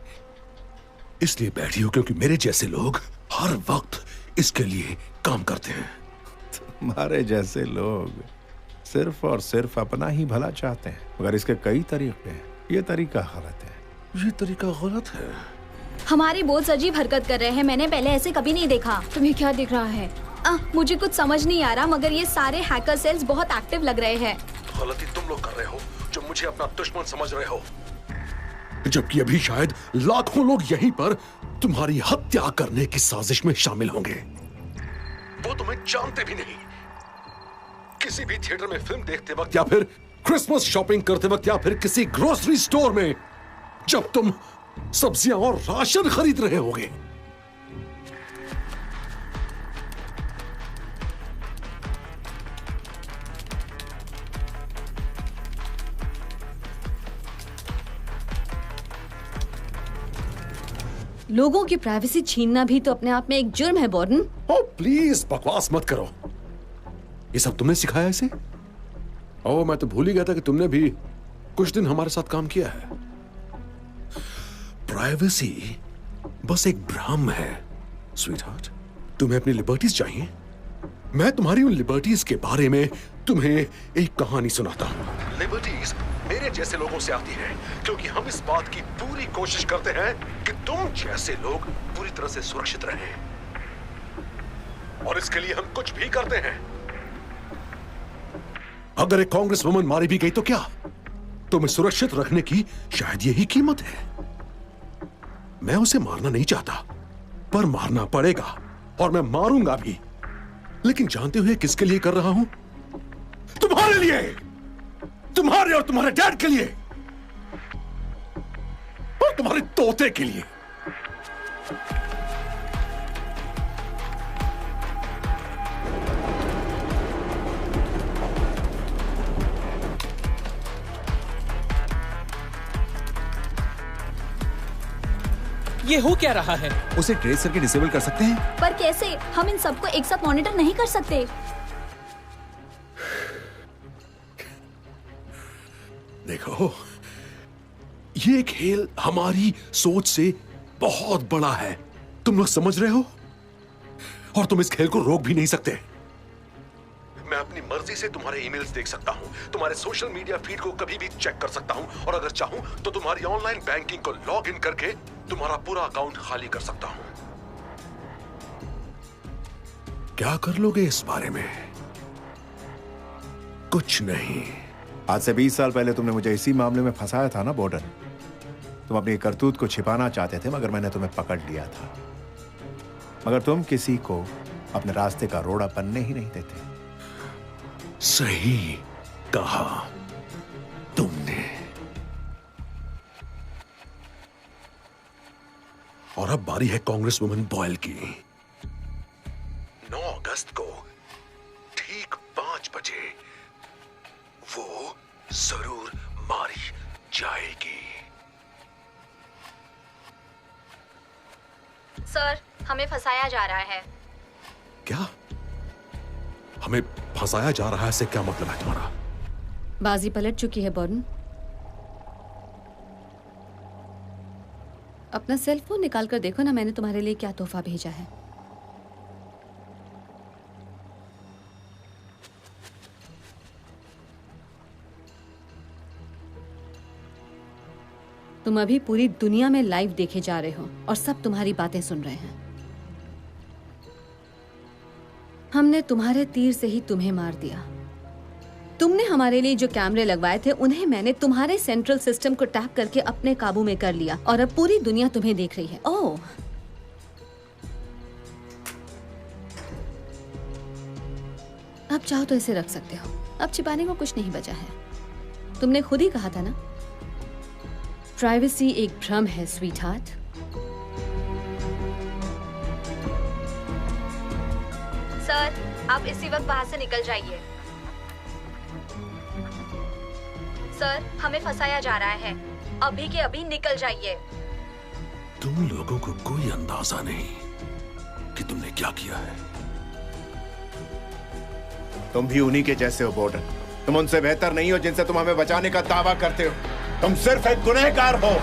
इसलिए बैठी हो क्योंकि मेरे जैसे लोग हर वक्त इसके लिए काम करते हैं। तुम्हारे जैसे लोग सिर्फ और सिर्फ अपना ही भला चाहते हैं, मगर इसके कई तरीके हैं। ये तरीका गलत है। ये तरीका गलत है। हमारे बॉस अजीब हरकत कर रहे हैं, मैंने पहले ऐसे कभी नहीं देखा। तुम्हें क्या दिख रहा है? मुझे कुछ समझ नहीं आ रहा, मगर ये सारे हैकर सेल्स बहुत एक्टिव लग रहे हैं। गलती तुम लोग कर रहे हो जो मुझे अपना दुश्मन समझ रहे हो, जबकि अभी शायद लाखों लोग यहीं पर तुम्हारी हत्या करने की साजिश में शामिल होंगे। वो तुम्हें जानते भी नहीं। किसी भी थिएटर में फिल्म देखते वक्त या फिर क्रिसमस शॉपिंग करते वक्त या फिर किसी ग्रोसरी स्टोर में जब तुम सब्जियां और राशन खरीद रहे होगे, लोगों की प्राइवेसी छीनना भी तो अपने आप में एक जुर्म है बॉर्डन। ओह प्लीज बकवास मत करो। ये सब तुमने सिखाया इसे? ओह मैं तो भूल ही गया था कि तुमने भी कुछ दिन हमारे साथ काम किया है। प्राइवेसी बस एक भ्रम है स्वीटहार्ट। तुम्हें अपनी लिबर्टीज चाहिए? मैं तुम्हारी उन लिबर्टीज के बारे में तुम्हें एक कहानी सुनाता हूं। लिबर्टीज मेरे जैसे लोगों से आती है क्योंकि हम इस बात की पूरी कोशिश करते हैं कि तुम जैसे लोग पूरी तरह से सुरक्षित रहें, और इसके लिए हम कुछ भी करते हैं। अगर एक कांग्रेस वुमन मारी भी गई तो क्या? तुम्हें सुरक्षित रखने की शायद यही कीमत है। मैं उसे मारना नहीं चाहता, पर मारना पड़ेगा और मैं मारूंगा भी। लेकिन जानते हुए किसके लिए कर रहा हूं? तुम्हारे लिए, तुम्हारे और तुम्हारे डैड के लिए, और तुम्हारे तोते के लिए। ये हो क्या रहा है? उसे ट्रेस करके डिसेबल कर सकते हैं, पर कैसे? हम इन सबको एक साथ मॉनिटर नहीं कर सकते। देखो, ये खेल हमारी सोच से बहुत बड़ा है। तुम लोग समझ रहे हो? और तुम इस खेल को रोक भी नहीं सकते। मैं अपनी मर्जी से तुम्हारे ईमेल्स देख सकता हूं, तुम्हारे सोशल मीडिया फीड को कभी भी चेक कर सकता हूं, और अगर चाहूं तो तुम्हारी ऑनलाइन बैंकिंग को लॉग इन करके तुम्हारा पूरा अकाउंट खाली कर सकता हूं। क्या कर लोगे इस बारे में? कुछ नहीं। आज से 20 साल पहले तुमने मुझे इसी मामले में फंसाया था ना बॉर्डन। तुम अपनी करतूत को छिपाना चाहते थे, मगर मैंने तुम्हें पकड़ लिया था। मगर तुम किसी को अपने रास्ते का रोड़ा बनने ही नहीं देते। सही कहा तुमने। और अब बारी है कांग्रेस वुमन बॉयल की। 9 अगस्त को ठीक 5 बजे वो जरूर मारी जाएगी। सर, हमें फंसाया जा रहा है। क्या? हमें फंसाया जा रहा है से क्या मतलब है तुम्हारा? बाजी पलट चुकी है बॉर्डन। अपना सेल फोन निकाल कर देखो ना, मैंने तुम्हारे लिए क्या तोहफा भेजा है। तुम अभी पूरी दुनिया में लाइव देखे जा रहे हो और सब तुम्हारी बातें सुन रहे हैं। हमने तुम्हारे तीर से ही तुम्हें मार दिया। तुमने हमारे लिए जो कैमरे लगवाए थे उन्हें मैंने तुम्हारे सेंट्रल सिस्टम को टैप करके अपने काबू में कर लिया, और अब पूरी दुनिया तुम्हें देख रही है। ओह, अब चाहो तो इसे रख सकते हो। अब छिपाने को कुछ नहीं बचा है। तुमने खुद ही कहा था ना, प्राइवेसी एक भ्रम है स्वीटहार्ट। सर, आप इसी वक्त वहाँ से निकल जाइए। सर, हमें फंसाया जा रहा है। अभी के अभी निकल जाइए। तुम लोगों को कोई अंदाजा नहीं कि तुमने क्या किया है। तुम भी उन्हीं के जैसे हो बॉर्डन। तुम उनसे बेहतर नहीं हो जिनसे तुम हमें बचाने का दावा करते हो। तुम सिर्फ एक गुनहगार हो।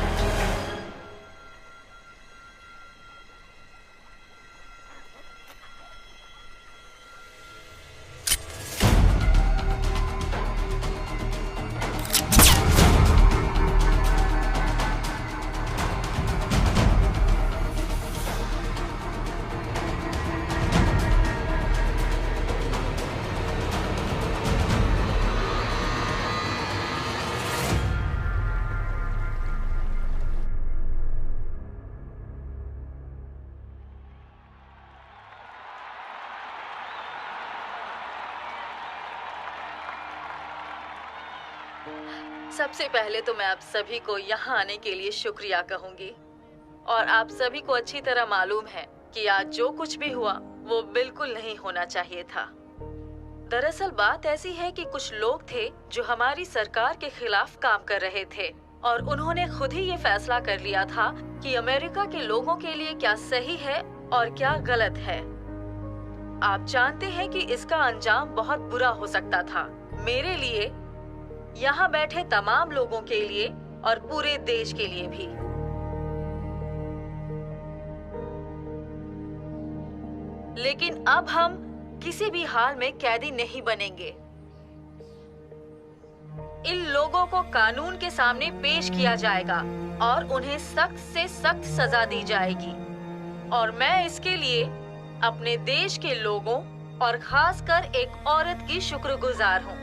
सबसे पहले तो मैं आप सभी को यहाँ आने के लिए शुक्रिया कहूंगी। और आप सभी को अच्छी तरह मालूम है कि आज जो कुछ भी हुआ वो बिल्कुल नहीं होना चाहिए था। दरअसल बात ऐसी है कि कुछ लोग थे जो हमारी सरकार के खिलाफ काम कर रहे थे और उन्होंने खुद ही ये फैसला कर लिया था कि अमेरिका के लोगों के लिए क्या सही है और क्या गलत है। आप जानते हैं कि इसका अंजाम बहुत बुरा हो सकता था, मेरे लिए, यहाँ बैठे तमाम लोगों के लिए और पूरे देश के लिए भी। लेकिन अब हम किसी भी हाल में कैदी नहीं बनेंगे। इन लोगों को कानून के सामने पेश किया जाएगा और उन्हें सख्त से सख्त सजा दी जाएगी। और मैं इसके लिए अपने देश के लोगों और खासकर एक औरत की शुक्रगुजार हूँ।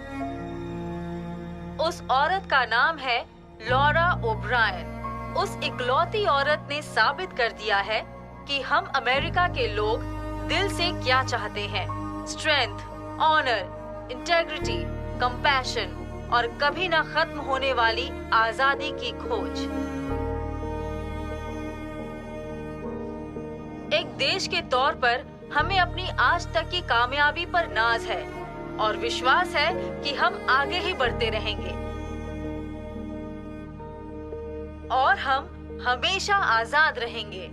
उस औरत का नाम है लॉरा ओब्रायन। उस इकलौती औरत ने साबित कर दिया है कि हम अमेरिका के लोग दिल से क्या चाहते हैं। स्ट्रेंथ, ऑनर, इंटेग्रिटी, कंपैशन और कभी न खत्म होने वाली आजादी की खोज। एक देश के तौर पर हमें अपनी आज तक की कामयाबी पर नाज है और विश्वास है कि हम आगे ही बढ़ते रहेंगे और हम हमेशा आजाद रहेंगे।